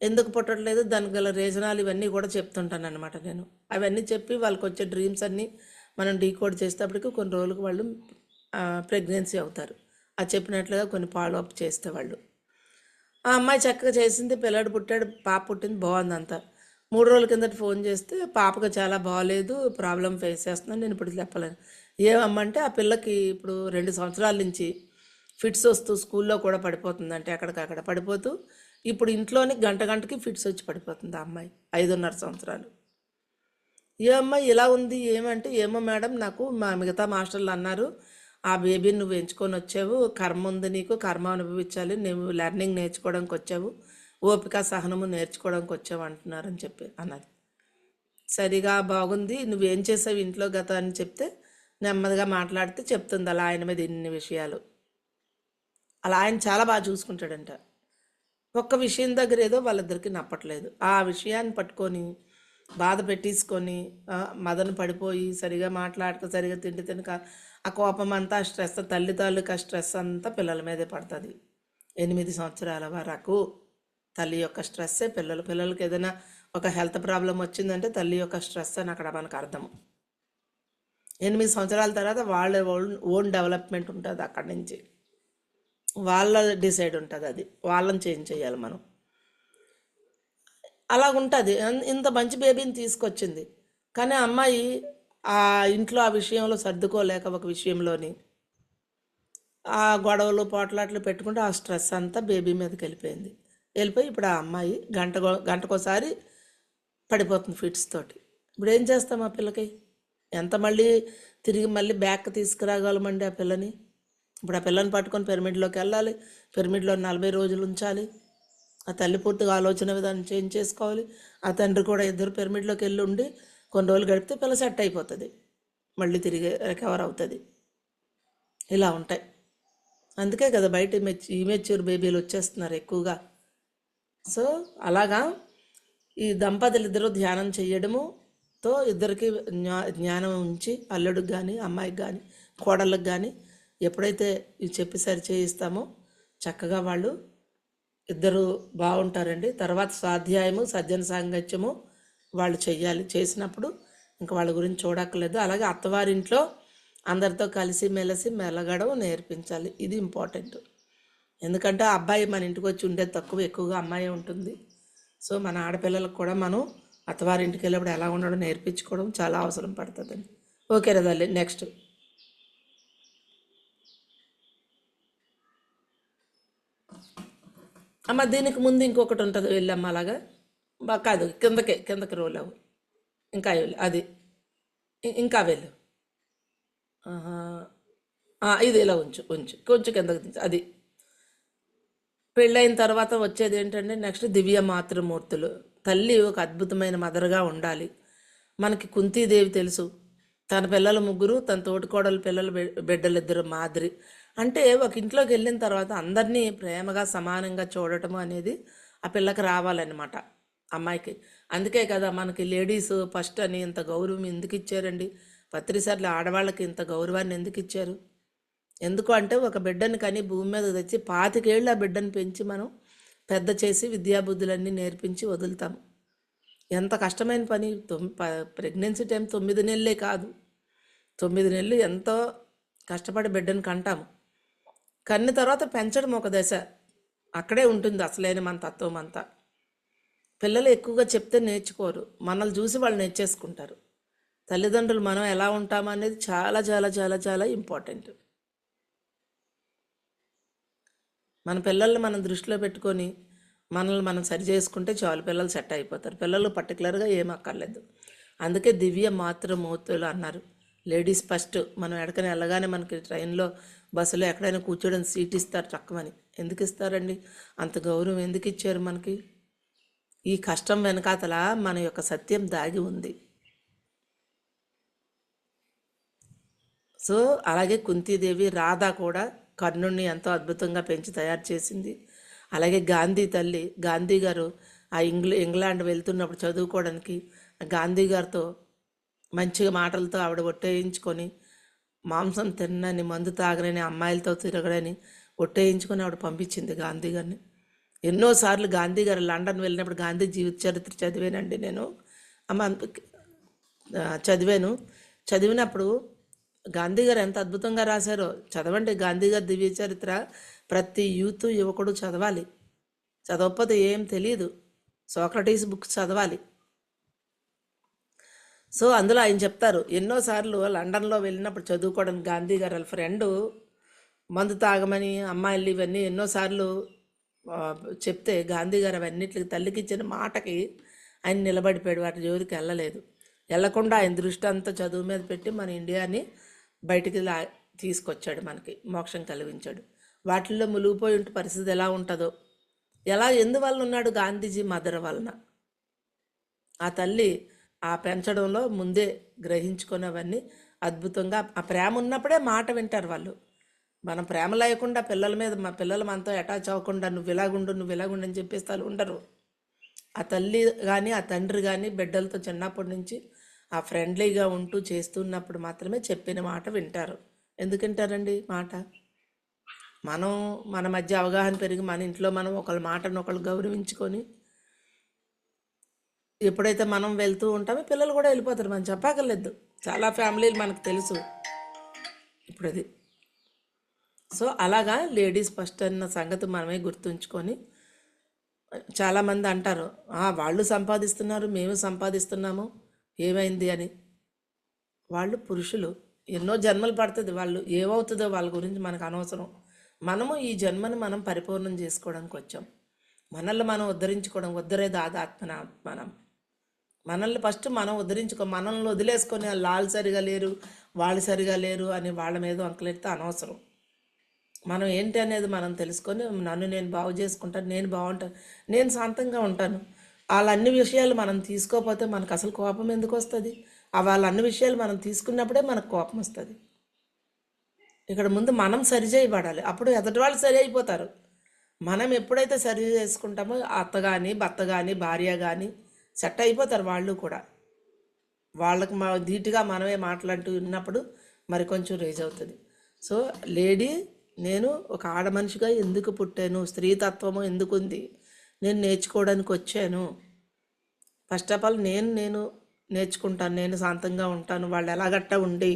ఎందుకు పుట్టట్లేదు, దానికి గల రీజనాలు ఇవన్నీ కూడా చెప్తుంటాను అనమాట నేను. అవన్నీ చెప్పి వాళ్ళకి వచ్చే డ్రీమ్స్ అన్నీ మనం డీకోడ్ చేసేటప్పటికి కొన్ని రోజులకు వాళ్ళు ప్రెగ్నెన్సీ అవుతారు. అది చెప్పినట్లుగా కొన్ని ఫాలో అప్ చేస్తే వాళ్ళు. ఆ అమ్మాయి చక్కగా చేసింది, పిల్లాడు పుట్టాడు, పాప పుట్టింది, బాగుంది అంతా. 3 రోజుల కిందట ఫోన్ చేస్తే పాపకు చాలా బాగాలేదు, ప్రాబ్లం ఫేస్ చేస్తున్నాను, నేను ఇప్పుడు చెప్పలేను. ఏమమ్మంటే ఆ పిల్లకి ఇప్పుడు 2 సంవత్సరాల నుంచి ఫిట్స్ వస్తూ స్కూల్లో కూడా పడిపోతుందంటే అక్కడికక్కడ పడిపోతూ ఇప్పుడు ఇంట్లోని గంటకి ఫిట్స్ వచ్చి పడిపోతుంది ఆ అమ్మాయి, 5.5 సంవత్సరాలు. ఏ అమ్మాయి ఇలా ఉంది ఏమంటే, ఏమో మేడం నాకు మా మిగతా మాస్టర్లు అన్నారు ఆ బేబీని నువ్వు ఎంచుకొని వచ్చావు, కర్మ ఉంది నీకు, కర్మ అనుభవించాలి, నువ్వు లెర్నింగ్ నేర్చుకోవడానికి వచ్చావు, ఓపిక సహనము నేర్చుకోవడానికి వచ్చావు అంటున్నారని చెప్పి అన్నది. సరిగా బాగుంది, నువ్వేం చేసావు ఇంట్లో గత అని చెప్తే నెమ్మదిగా మాట్లాడితే చెప్తుంది అలా ఆయన మీద ఇన్ని విషయాలు. అలా ఆయన చాలా బాగా చూసుకుంటాడంట. ఒక్క విషయం దగ్గర ఏదో వాళ్ళిద్దరికి నప్పట్లేదు. ఆ విషయాన్ని పట్టుకొని బాధ పెట్టేసుకొని మదన పడిపోయి సరిగా మాట్లాడక సరిగా తిండి తినక ఆ కోపం అంతా స్ట్రెస్, తల్లి తాలూకా స్ట్రెస్ అంతా పిల్లల మీదే పడుతుంది. 8 సంవత్సరాల వరకు తల్లి యొక్క స్ట్రెస్సే పిల్లలకి ఏదైనా ఒక హెల్త్ ప్రాబ్లం వచ్చిందంటే తల్లి యొక్క స్ట్రెస్ అని అక్కడ మనకు అర్థం. 8 సంవత్సరాల తర్వాత వాళ్ళ ఓన్ డెవలప్మెంట్ ఉంటుంది, అక్కడి నుంచి వాళ్ళ డిసైడ్ ఉంటుంది, అది వాళ్ళని చేంజ్ చేయాలి మనం. అలా ఉంటుంది. ఇంత మంచి బేబీని తీసుకొచ్చింది, కానీ అమ్మాయి ఆ ఇంట్లో ఆ విషయంలో సర్దుకోలేక ఒక విషయంలోని ఆ గొడవలు పోట్లాట్లు పెట్టుకుంటే ఆ స్ట్రెస్ అంతా బేబీ మీదకి వెళ్ళిపోయి ఇప్పుడు ఆ అమ్మాయి గంటకోసారి పడిపోతుంది ఫిట్స్ తోటి. ఇప్పుడు ఏం చేస్తాం ఆ పిల్లకి, ఎంత మళ్ళీ తిరిగి మళ్ళీ బ్యాక్ తీసుకురాగలమండి ఆ పిల్లని? ఇప్పుడు ఆ పిల్లని పట్టుకొని పిరమిడ్లోకి వెళ్ళాలి, పిరమిడ్లో 40 రోజులు ఉంచాలి, ఆ తల్లి పూర్తిగా ఆలోచన విధానం చేంజ్ చేసుకోవాలి, ఆ తండ్రి కూడా ఇద్దరు పిరమిడ్లోకి వెళ్ళి ఉండి కొన్ని రోజులు గడిపితే పిల్ల సెట్ అయిపోతుంది, మళ్ళీ తిరిగి రికవర్ అవుతుంది. ఇలా ఉంటాయి. అందుకే కదా బయట ఇమెచ్యూర్ బేబీలు వచ్చేస్తున్నారు ఎక్కువగా. సో అలాగా ఈ దంపతులు ఇద్దరు ధ్యానం చేయడముతో ఇద్దరికి జ్ఞానం ఉంచి అల్లుడికి కానీ అమ్మాయికి కానీ కోడళ్ళకి కానీ ఎప్పుడైతే ఇవి చెప్పి సరి చేయిస్తామో చక్కగా వాళ్ళు ఇద్దరు బాగుంటారండి. తర్వాత స్వాధ్యాయము సజ్జన సాంగత్యము వాళ్ళు చెయ్యాలి. చేసినప్పుడు ఇంకా వాళ్ళ గురించి చూడక్కర్లేదు. అలాగే అత్తవారింట్లో అందరితో కలిసి మెలిసి మెలగడం నేర్పించాలి, ఇది ఇంపార్టెంట్. ఎందుకంటే ఆ అబ్బాయి మన ఇంటికి వచ్చి ఉండేది తక్కువ, ఎక్కువగా అమ్మాయి ఉంటుంది. సో మన ఆడపిల్లలకు కూడా మనం అత్తవారింటికి వెళ్ళినప్పుడు ఎలా ఉండడం నేర్పించుకోవడం చాలా అవసరం పడుతుందండి. ఓకే తల్లి, నెక్స్ట్. అమ్మ దీనికి ముందు ఇంకొకటి ఉంటుంది, వెళ్ళమ్మ అలాగా కాదు, కిందకి రోల్ అవ్వు, ఇంకా వెళ్ళు, అది ఇంకా వెళ్ళు. ఆహా. ఇది ఇలా ఉంచు ఉంచు, కొంచెం కిందకి దించు, అది. పెళ్ళైన తర్వాత వచ్చేది ఏంటంటే నెక్స్ట్ దివ్య మాతృమూర్తులు. తల్లి ఒక అద్భుతమైన మదర్గా ఉండాలి. మనకి కుంతీదేవి తెలుసు, తన పిల్లలు ముగ్గురు, తన తోటికోడల పిల్లలు బిడ్డలు ఇద్దరు మాదిరి. అంటే ఒక ఇంట్లోకి వెళ్ళిన తర్వాత అందరినీ ప్రేమగా సమానంగా చూడటం అనేది ఆ పిల్లకి రావాలన్నమాట, అమ్మాయికి. అందుకే కదా మనకి లేడీస్ ఫస్ట్ అని ఇంత గౌరవం ఎందుకు ఇచ్చారండి? పత్రిసార్లు ఆడవాళ్ళకి ఇంత గౌరవాన్ని ఎందుకు ఇచ్చారు? ఎందుకు అంటే ఒక బిడ్డని కానీ భూమి మీద తెచ్చి 25 ఏళ్ళు ఆ బిడ్డను పెంచి మనం పెద్ద చేసి విద్యాబుద్ధులన్నీ నేర్పించి వదులుతాము. ఎంత కష్టమైన పని. ప్రెగ్నెన్సీ టైం 9 నెలలే కాదు, 9 నెలలు ఎంతో కష్టపడి బిడ్డను కంటాము. కన్న తర్వాత పెంచడం ఒక దశ, అక్కడే ఉంటుంది అసలైన మన తత్వం అంతా. పిల్లలు ఎక్కువగా చెప్తే నేర్చుకోరు, మనల్ని చూసి వాళ్ళు నేర్చేసుకుంటారు. తల్లిదండ్రులు మనం ఎలా ఉంటామో అనేది చాలా చాలా చాలా చాలా ఇంపార్టెంట్. మన పిల్లల్ని మనం దృష్టిలో పెట్టుకొని మనల్ని మనం సరి చేసుకుంటే చాలు, పిల్లలు సెట్ అయిపోతారు. పిల్లలు పర్టికులర్గా ఏం అక్కర్లేదు. అందుకే దివ్య మాతృమూర్తులు అన్నారు. Ladies first. మనం ఎక్కడికైనా వెళ్ళగానే మనకి ట్రైన్లో బస్సులో ఎక్కడైనా కూర్చోడానికి సీట్ ఇస్తారు చక్కమని. ఎందుకు ఇస్తారండి? అంత గౌరవం ఎందుకు ఇచ్చారు మనకి? ఈ కష్టం వెనకాతల మన యొక్క సత్యం దాగి ఉంది. సో అలాగే కుంతీదేవి, రాధ కూడా కర్ణుడిని ఎంతో అద్భుతంగా పెంచి తయారు చేసింది. అలాగే గాంధీ తల్లి, గాంధీ గారు ఆ ఇంగ్లాండ్ వెళ్తున్నప్పుడు చదువుకోవడానికి గాంధీ గారితో మంచిగా మాటలతో ఆవిడ ఒట్టేయించుకొని, మాంసం తినని మందు తాగనని అమ్మాయిలతో తిరగడని ఒట్టేయించుకొని ఆవిడ పంపించింది గాంధీ గారిని. ఎన్నోసార్లు గాంధీ గారు లండన్ వెళ్ళినప్పుడు గాంధీ జీవిత చరిత్ర చదివానండి నేను. అమ్మ చదివినప్పుడు గాంధీ గారు ఎంత అద్భుతంగా రాశారో చదవండి. గాంధీ గారి దివ్య చరిత్ర ప్రతి యూత్ యువకుడు చదవాలి. చదవకపోతే ఏం తెలియదు. సోక్రటీస్ బుక్స్ చదవాలి. సో అందులో ఆయన చెప్తారు, ఎన్నోసార్లు లండన్లో వెళ్ళినప్పుడు చదువుకోవడానికి గాంధీ గారు వాళ్ళ ఫ్రెండు మందు తాగమని అమ్మాయిలు ఇవన్నీ ఎన్నోసార్లు చెప్తే గాంధీ గారు అవన్నిటికి తల్లికి ఇచ్చిన మాటకి ఆయన నిలబడిపోయాడు. వాటి జోలికి వెళ్ళలేదు. వెళ్ళకుండా ఆయన దృష్టి అంతా చదువు మీద పెట్టి మన ఇండియాని బయటికి తీసుకొచ్చాడు, మనకి మోక్షం కలిగించాడు. వాటిల్లో మునిగిపోయి ఉంటే పరిస్థితి ఎలా ఉంటుందో, ఎందువల్ల ఉన్నాడు? గాంధీజీ మదర్ వలన. ఆ తల్లి ఆ పెంచడంలో ముందే గ్రహించుకొని అవన్నీ అద్భుతంగా, ఆ ప్రేమ ఉన్నప్పుడే మాట వింటారు వాళ్ళు. మనం ప్రేమ లేకుండా పిల్లల మీద, మా పిల్లలు మనతో అటాచ్ అవ్వకుండా నువ్వు ఇలాగుండు అని చెప్పేసి వాళ్ళు ఉండరు. ఆ తల్లి కానీ ఆ తండ్రి కానీ బిడ్డలతో చిన్నప్పటి నుంచి ఆ ఫ్రెండ్లీగా ఉంటూ చేస్తున్నప్పుడు మాత్రమే చెప్పిన మాట వింటారు. ఎందుకు వింటారండి మాట? మన మధ్య అవగాహన పెరిగి మన ఇంట్లో మనం ఒకళ్ళ మాటను ఒకళ్ళు గౌరవించుకొని ఎప్పుడైతే మనం వెళ్తూ ఉంటామో పిల్లలు కూడా వెళ్ళిపోతారు. మనం చెప్పక్కర్లేదు. చాలా ఫ్యామిలీలు మనకు తెలుసు ఇప్పుడు అది. సో అలాగా లేడీస్ ఫస్ట్ అన్న సంగతి మనమే గుర్తుంచుకొని, చాలామంది అంటారు వాళ్ళు సంపాదిస్తున్నారు మేము సంపాదిస్తున్నాము ఏమైంది అని. వాళ్ళు పురుషులు, ఎన్నో జన్మలు పడుతుంది, వాళ్ళు ఏమవుతుందో వాళ్ళ గురించి మనకు అనవసరం. మనము ఈ జన్మను మనం పరిపూర్ణం చేసుకోవడానికి వచ్చాం. మనల్ని మనం ఉద్ధరించుకోవడం, ఉద్ధరేది ఆత్మన. మనల్ని ఫస్ట్ మనం ఉద్ధరించుకో. మనల్ని వదిలేసుకొని వాళ్ళు సరిగా లేరు వాళ్ళు సరిగా లేరు అని వాళ్ళ మీద వంకలెడితే అనవసరం. మనం ఏంటి అనేది మనం తెలుసుకొని, నన్ను నేను బాగు చేసుకుంటాను, నేను బాగుంటాను, నేను శాంతంగా ఉంటాను. వాళ్ళ అన్ని విషయాలు మనం తీసుకోకపోతే మనకు అసలు కోపం ఎందుకు వస్తుంది? వాళ్ళ అన్ని విషయాలు మనం తీసుకున్నప్పుడే మనకు కోపం వస్తుంది. ఇక్కడ ముందు మనం సరి చేయబడాలి, అప్పుడు ఎదుటి వాళ్ళు సరి అయిపోతారు. మనం ఎప్పుడైతే సరి చేసుకుంటామో అత్త కానీ భర్త కానీ భార్య కానీ సెట్ అయిపోతారు. వాళ్ళు కూడా వాళ్ళకి ధీటుగా మనమే మాట్లాడుతూ ఉన్నప్పుడు మరి కొంచెం రేజ్ అవుతుంది. సో లేడీ, నేను ఒక ఆడ మనిషిగా ఎందుకు పుట్టాను, స్త్రీతత్వము ఎందుకు ఉంది, నేను నేర్చుకోవడానికి వచ్చాను. ఫస్ట్ ఆఫ్ ఆల్ నేను నేర్చుకుంటాను, నేను శాంతంగా ఉంటాను, వాళ్ళు ఎలాగట్టా ఉండి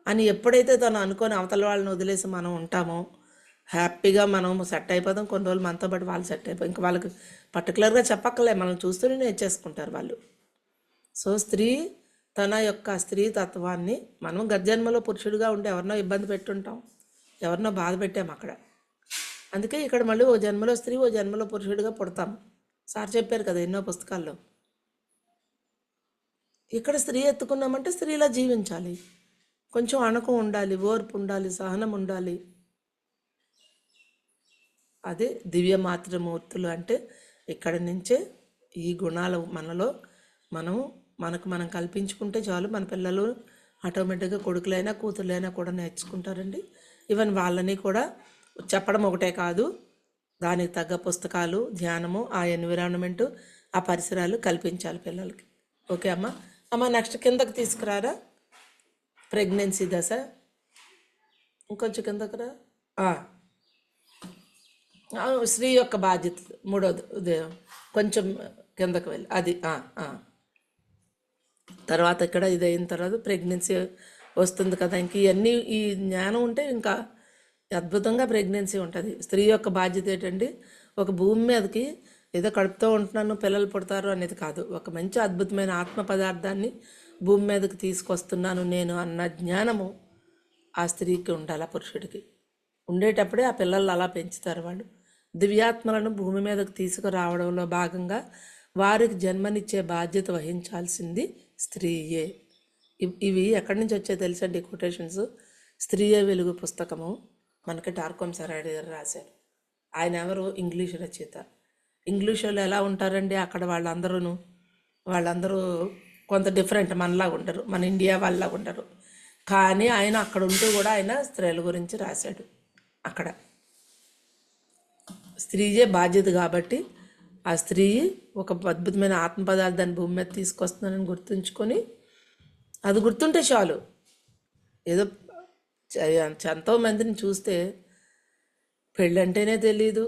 అని ఎప్పుడైతే తను అనుకొని అవతల వాళ్ళని వదిలేసి మనం ఉంటామో హ్యాపీగా మనం సెట్ అయిపోతాం. కొన్ని రోజులు మనతో పాటు వాళ్ళు సెట్ అయిపోయి ఇంకా వాళ్ళకి పర్టికులర్గా చెప్పక్కర్లే, మనం చూస్తూనే నేర్చేసుకుంటారు వాళ్ళు. సో స్త్రీ తన యొక్క స్త్రీ తత్వాన్ని మనం గర్జన్మలో పురుషుడిగా ఉండి ఎవరినో ఇబ్బంది పెట్టుంటాం, ఎవరినో బాధ పెట్టాము అక్కడ. అందుకే ఇక్కడ మళ్ళీ ఓ జన్మలో స్త్రీ ఓ జన్మలో పురుషుడిగా పుడతాం. సార్ చెప్పారు కదా ఎన్నో పుస్తకాల్లో. ఇక్కడ స్త్రీ ఎత్తుకున్నామంటే స్త్రీలా జీవించాలి. కొంచెం అణకం ఉండాలి, ఓర్పు ఉండాలి, సహనం ఉండాలి. అదే దివ్య మాతృమూర్తులు అంటే ఇక్కడ నుంచే ఈ గుణాలు మనలో మనకు మనం కల్పించుకుంటే చాలు. మన పిల్లలు ఆటోమేటిక్గా కొడుకులైనా కూతుర్లైనా కూడా నేర్చుకుంటారండి. ఈవెన్ వాళ్ళని కూడా చెప్పడం ఒకటే కాదు, దానికి తగ్గ పుస్తకాలు, ధ్యానము, ఆ ఎన్విరాన్మెంటు, ఆ పరిసరాలు కల్పించాలి పిల్లలకి. ఓకే అమ్మ. అమ్మ నెక్స్ట్ కిందకి తీసుకురారా. ప్రెగ్నెన్సీ దశ ఇంకొంచెం కిందకు రా. స్త్రీ యొక్క బాధ్యత మూడోది కొంచెం కిందకు వెళ్ళి అది తర్వాత ఇక్కడ ఇది అయిన తర్వాత ప్రెగ్నెన్సీ వస్తుంది కదా. ఇంక ఇవన్నీ ఈ జ్ఞానం ఉంటే ఇంకా అద్భుతంగా ప్రెగ్నెన్సీ ఉంటుంది. స్త్రీ యొక్క బాధ్యత ఏంటండి, ఒక భూమి మీదకి ఏదో కడుపుతో ఉంటున్నాను పిల్లలు పుడతారు అనేది కాదు, ఒక మంచి అద్భుతమైన ఆత్మ పదార్థాన్ని భూమి మీదకి తీసుకొస్తున్నాను నేను అన్న జ్ఞానము ఆ స్త్రీకి ఉండాలి, ఆ పురుషుడికి ఉండేటప్పుడే ఆ పిల్లలు అలా పెంచుతారు వాళ్ళు. దివ్యాత్మలను భూమి మీదకు తీసుకురావడంలో భాగంగా వారికి జన్మనిచ్చే బాధ్యత వహించాల్సింది స్త్రీయే. ఇవి ఎక్కడి నుంచి వచ్చాయో తెలుసండి కొటేషన్స్. స్త్రీయే వెలుగు పుస్తకము మనకి టార్కోమ్ సరాడి గారు రాశారు. ఆయన ఎవరు, ఇంగ్లీష్ రచయిత. ఇంగ్లీష్ వాళ్ళు ఎలా ఉంటారండి అక్కడ వాళ్ళందరూ కొంత డిఫరెంట్, మనలాగా ఉండరు, మన ఇండియా వాళ్ళలాగా ఉండరు. కానీ ఆయన అక్కడ ఉంటూ కూడా ఆయన స్త్రీల గురించి రాశాడు. అక్కడ స్త్రీయే బాధ్యత కాబట్టి ఆ స్త్రీ ఒక అద్భుతమైన ఆత్మ పదార్థాన్ని భూమి మీద తీసుకొస్తున్నానని గుర్తుంచుకొని, అది గుర్తుంటే చాలు. ఏదో ఎంతో మందిని చూస్తే పెళ్ళంటేనే తెలీదు,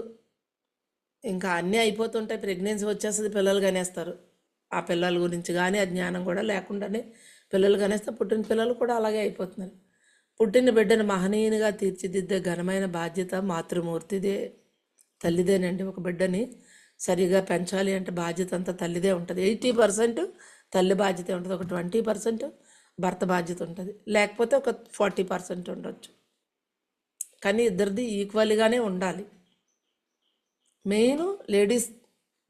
ఇంకా అన్నీ అయిపోతుంటాయి, ప్రెగ్నెన్సీ వచ్చేస్తుంది, పిల్లలు కనేస్తారు. ఆ పిల్లల గురించి కానీ ఆ జ్ఞానం కూడా లేకుండానే పిల్లలు కనేస్తే పుట్టిన పిల్లలు కూడా అలాగే అయిపోతున్నారు. పుట్టిన బిడ్డను మహనీయునిగా తీర్చిదిద్దే ఘనమైన బాధ్యత మాతృమూర్తిదే, తల్లిదేనండి. ఒక బిడ్డని సరిగా పెంచాలి అంటే బాధ్యత అంతా తల్లిదే ఉంటుంది. 80% తల్లి బాధ్యత ఉంటుంది, ఒక 20% భర్త బాధ్యత ఉంటుంది, లేకపోతే ఒక 40% ఉండొచ్చు. కానీ ఇద్దరిది ఈక్వల్గానే ఉండాలి. మెయిన్ లేడీస్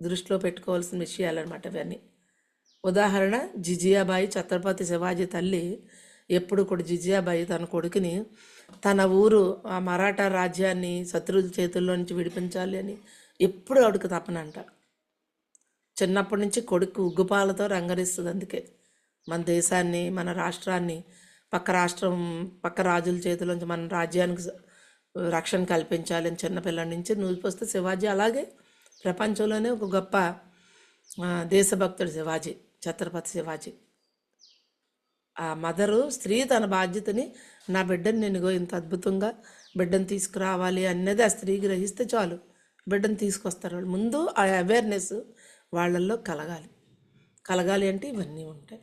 దృష్టిలో పెట్టుకోవాల్సిన విషయాలు అనమాట ఇవన్నీ. ఉదాహరణ, జిజియాబాయి, ఛత్రపతి శివాజీ తల్లి ఎప్పుడు కూడా జిజియాబాయి తన కొడుకుని తన ఊరు ఆ మరాఠా రాజ్యాన్ని శత్రువుల చేతుల్లో నుంచి విడిపించాలి అని ఎప్పుడు ఆవిడకి తపనంట. చిన్నప్పటి నుంచి కొడుకు ఉగ్గుపాలతో రంగరిస్తుంది. అందుకే మన దేశాన్ని, మన రాష్ట్రాన్ని పక్క రాజుల చేతుల్లోంచి మన రాజ్యానికి రక్షణ కల్పించాలి అని చిన్నపిల్లల నుంచి నూరిపోస్తే శివాజీ అలాగే ప్రపంచంలోనే ఒక గొప్ప దేశభక్తుడు శివాజీ, ఛత్రపతి శివాజీ. ఆ మదరు స్త్రీ తన బాధ్యతని, నా బిడ్డని నేను ఇంత అద్భుతంగా బిడ్డను తీసుకురావాలి అన్నది ఆ స్త్రీ గ్రహిస్తే చాలు, బిడ్డను తీసుకొస్తారు వాళ్ళు. ముందు ఆ అవేర్నెస్ వాళ్ళల్లో కలగాలి అంటే ఇవన్నీ ఉంటాయి.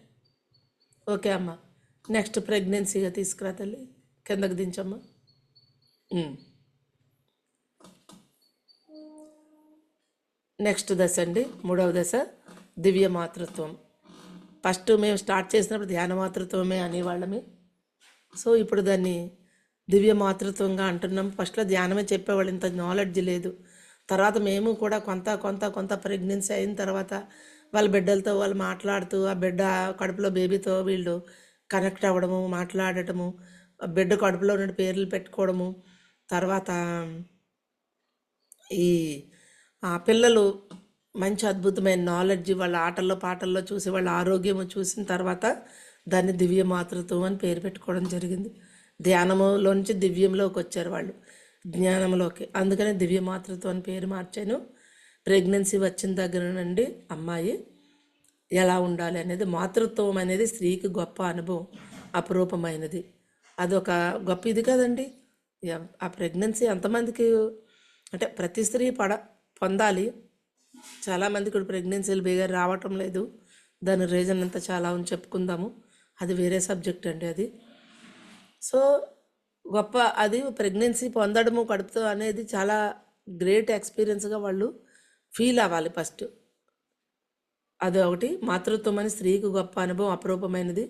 ఓకే అమ్మ. నెక్స్ట్ ప్రెగ్నెన్సీగా తీసుకురా తల్లి, కిందకి దించమ్మా. నెక్స్ట్ దశ అండి, మూడవ దశ దివ్య మాతృత్వం. ఫస్ట్ మేము స్టార్ట్ చేసినప్పుడు ధ్యాన మాతృత్వమే అనేవాళ్ళమే. సో ఇప్పుడు దాన్ని దివ్య మాతృత్వంగా అంటున్నాం. ఫస్ట్లో ధ్యానమే చెప్పేవాళ్ళు, ఇంత నాలెడ్జ్ లేదు. తర్వాత మేము కూడా కొంత ప్రెగ్నెన్సీ అయిన తర్వాత వాళ్ళ బిడ్డలతో వాళ్ళు మాట్లాడుతూ, ఆ బిడ్డ కడుపులో బేబీతో వీళ్ళు కనెక్ట్ అవ్వడము, మాట్లాడటము, బిడ్డ కడుపులో నుండి పేర్లు పెట్టుకోవడము, తర్వాత ఈ పిల్లలు మంచి అద్భుతమైన నాలెడ్జ్ వాళ్ళ ఆటల్లో పాటల్లో చూసి వాళ్ళ ఆరోగ్యము చూసిన తర్వాత దాన్ని దివ్య మాతృత్వం అని పేరు పెట్టుకోవడం జరిగింది. ధ్యానంలోంచి దివ్యంలోకి వచ్చారు వాళ్ళు, జ్ఞానంలోకి. అందుకనే దివ్య మాతృత్వం అని పేరు మార్చాను. ప్రెగ్నెన్సీ వచ్చిన దగ్గర నుండి అమ్మాయి ఎలా ఉండాలి అనేది, మాతృత్వం అనేది స్త్రీకి గొప్ప అనుభవం, అపురూపమైనది. అదొక గొప్ప ఇది కదండి. ఆ ప్రెగ్నెన్సీ ఎంతమందికి అంటే ప్రతి స్త్రీ పొందాలి. చాలామందికి ఇప్పుడు ప్రెగ్నెన్సీలు బేగా రావటం లేదు. దాని రీజన్ అంతా చాలా చెప్పుకుందాము, అది వేరే సబ్జెక్ట్ అండి అది. సో గొప్ప అది ప్రెగ్నెన్సీ పొందడము కడుపుతో అనేది చాలా గ్రేట్ ఎక్స్పీరియన్స్గా వాళ్ళు ఫీల్ అవ్వాలి ఫస్ట్. అది ఒకటి. మాతృత్వం అని స్త్రీకి గొప్ప అనుభవం, అపరూపమైనది.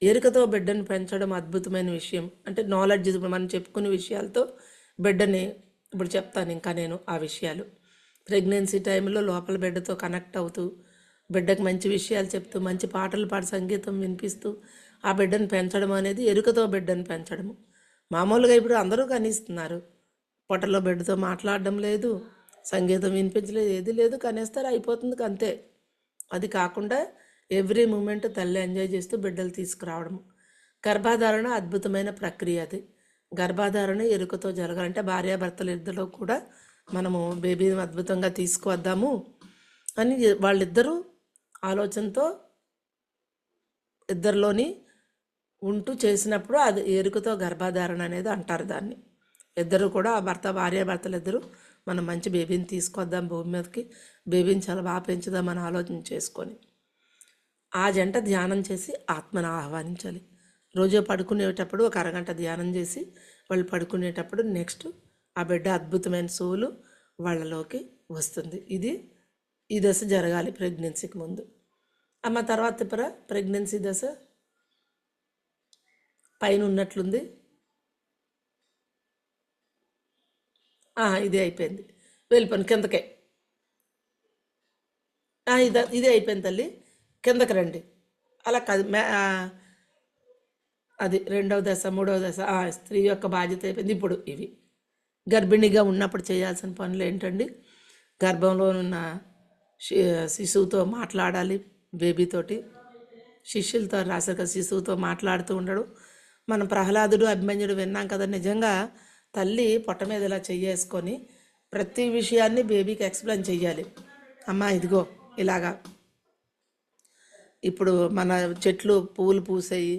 ఎరుకతో బిడ్డను పెంచడం అద్భుతమైన విషయం. అంటే నాలెడ్జ్, ఇప్పుడు మనం చెప్పుకునే విషయాలతో బిడ్డని ఇప్పుడు చెప్తాను ఇంకా నేను ఆ విషయాలు. ప్రెగ్నెన్సీ టైంలో లోపల బిడ్డతో కనెక్ట్ అవుతూ బిడ్డకు మంచి విషయాలు చెప్తూ మంచి పాటలు పాడి సంగీతం వినిపిస్తూ ఆ బిడ్డను పెంచడం అనేది ఎరుకతో బిడ్డను పెంచడము. మామూలుగా ఇప్పుడు అందరూ కనిస్తున్నారు, పొట్టలో బిడ్డతో మాట్లాడడం లేదు, సంగీతం వినిపించలేదు, ఏది లేదు, కనేస్తారు, అయిపోతుంది అంతే. అది కాకుండా ఎవ్రీ మూమెంట్ తల్లి ఎంజాయ్ చేస్తూ బిడ్డలు తీసుకురావడము. గర్భాధారణ అద్భుతమైన ప్రక్రియ. అది గర్భాధారణ ఎరుకతో జరగాలంటే భార్యాభర్తలు ఇద్దరు కూడా మనము బేబీని అద్భుతంగా తీసుకువద్దాము అని వాళ్ళిద్దరూ ఆలోచనతో ఇద్దరిలోని ఉంటూ చేసినప్పుడు అది ఎరుకతో గర్భాధారణ అనేది అంటారు దాన్ని. ఇద్దరు కూడా భార్యాభర్తలు ఇద్దరు మనం మంచి బేబీని తీసుకొద్దాం భూమి మీదకి, బేబీని చాలా బాగా పెంచుదామని ఆలోచన చేసుకొని ఆ జంట ధ్యానం చేసి ఆత్మను ఆహ్వానించాలి. రోజు పడుకునేటప్పుడు ఒక అరగంట ధ్యానం చేసి వాళ్ళు పడుకునేటప్పుడు నెక్స్ట్ ఆ బిడ్డ అద్భుతమైన సోలు వాళ్ళలోకి వస్తుంది. ఈ దశ జరగాలి ప్రెగ్నెన్సీకి ముందు. అమ్మ తర్వాత ప్రెగ్నెన్సీ దశ పైన ఉన్నట్లుంది. ఇది అయిపోయింది, వెళ్ళిపోయింది కిందకే. ఇది అయిపోయింది తల్లి, కిందకి రండి. అలా కాదు, అది రెండవ దశ మూడవ దశ స్త్రీ యొక్క బాధ్యత అయిపోయింది. ఇప్పుడు ఇవి గర్భిణిగా ఉన్నప్పుడు చేయాల్సిన పనులు ఏంటండి? గర్భంలో ఉన్న శిశువుతో మాట్లాడాలి, బేబీతోటి, శిష్యులతో రాసాక శిశువుతో మాట్లాడుతూ ఉండడం. మనం ప్రహ్లాదుడు అభిమన్యుడు విన్నాం కదా, నిజంగా తల్లి పొట్ట మీద ఇలా చెయ్యేసుకొని ప్రతి విషయాన్ని బేబీకి ఎక్స్ప్లెయిన్ చెయ్యాలి. అమ్మ ఇదిగో ఇలాగా ఇప్పుడు మన చెట్లు పువ్వులు పూసాయి,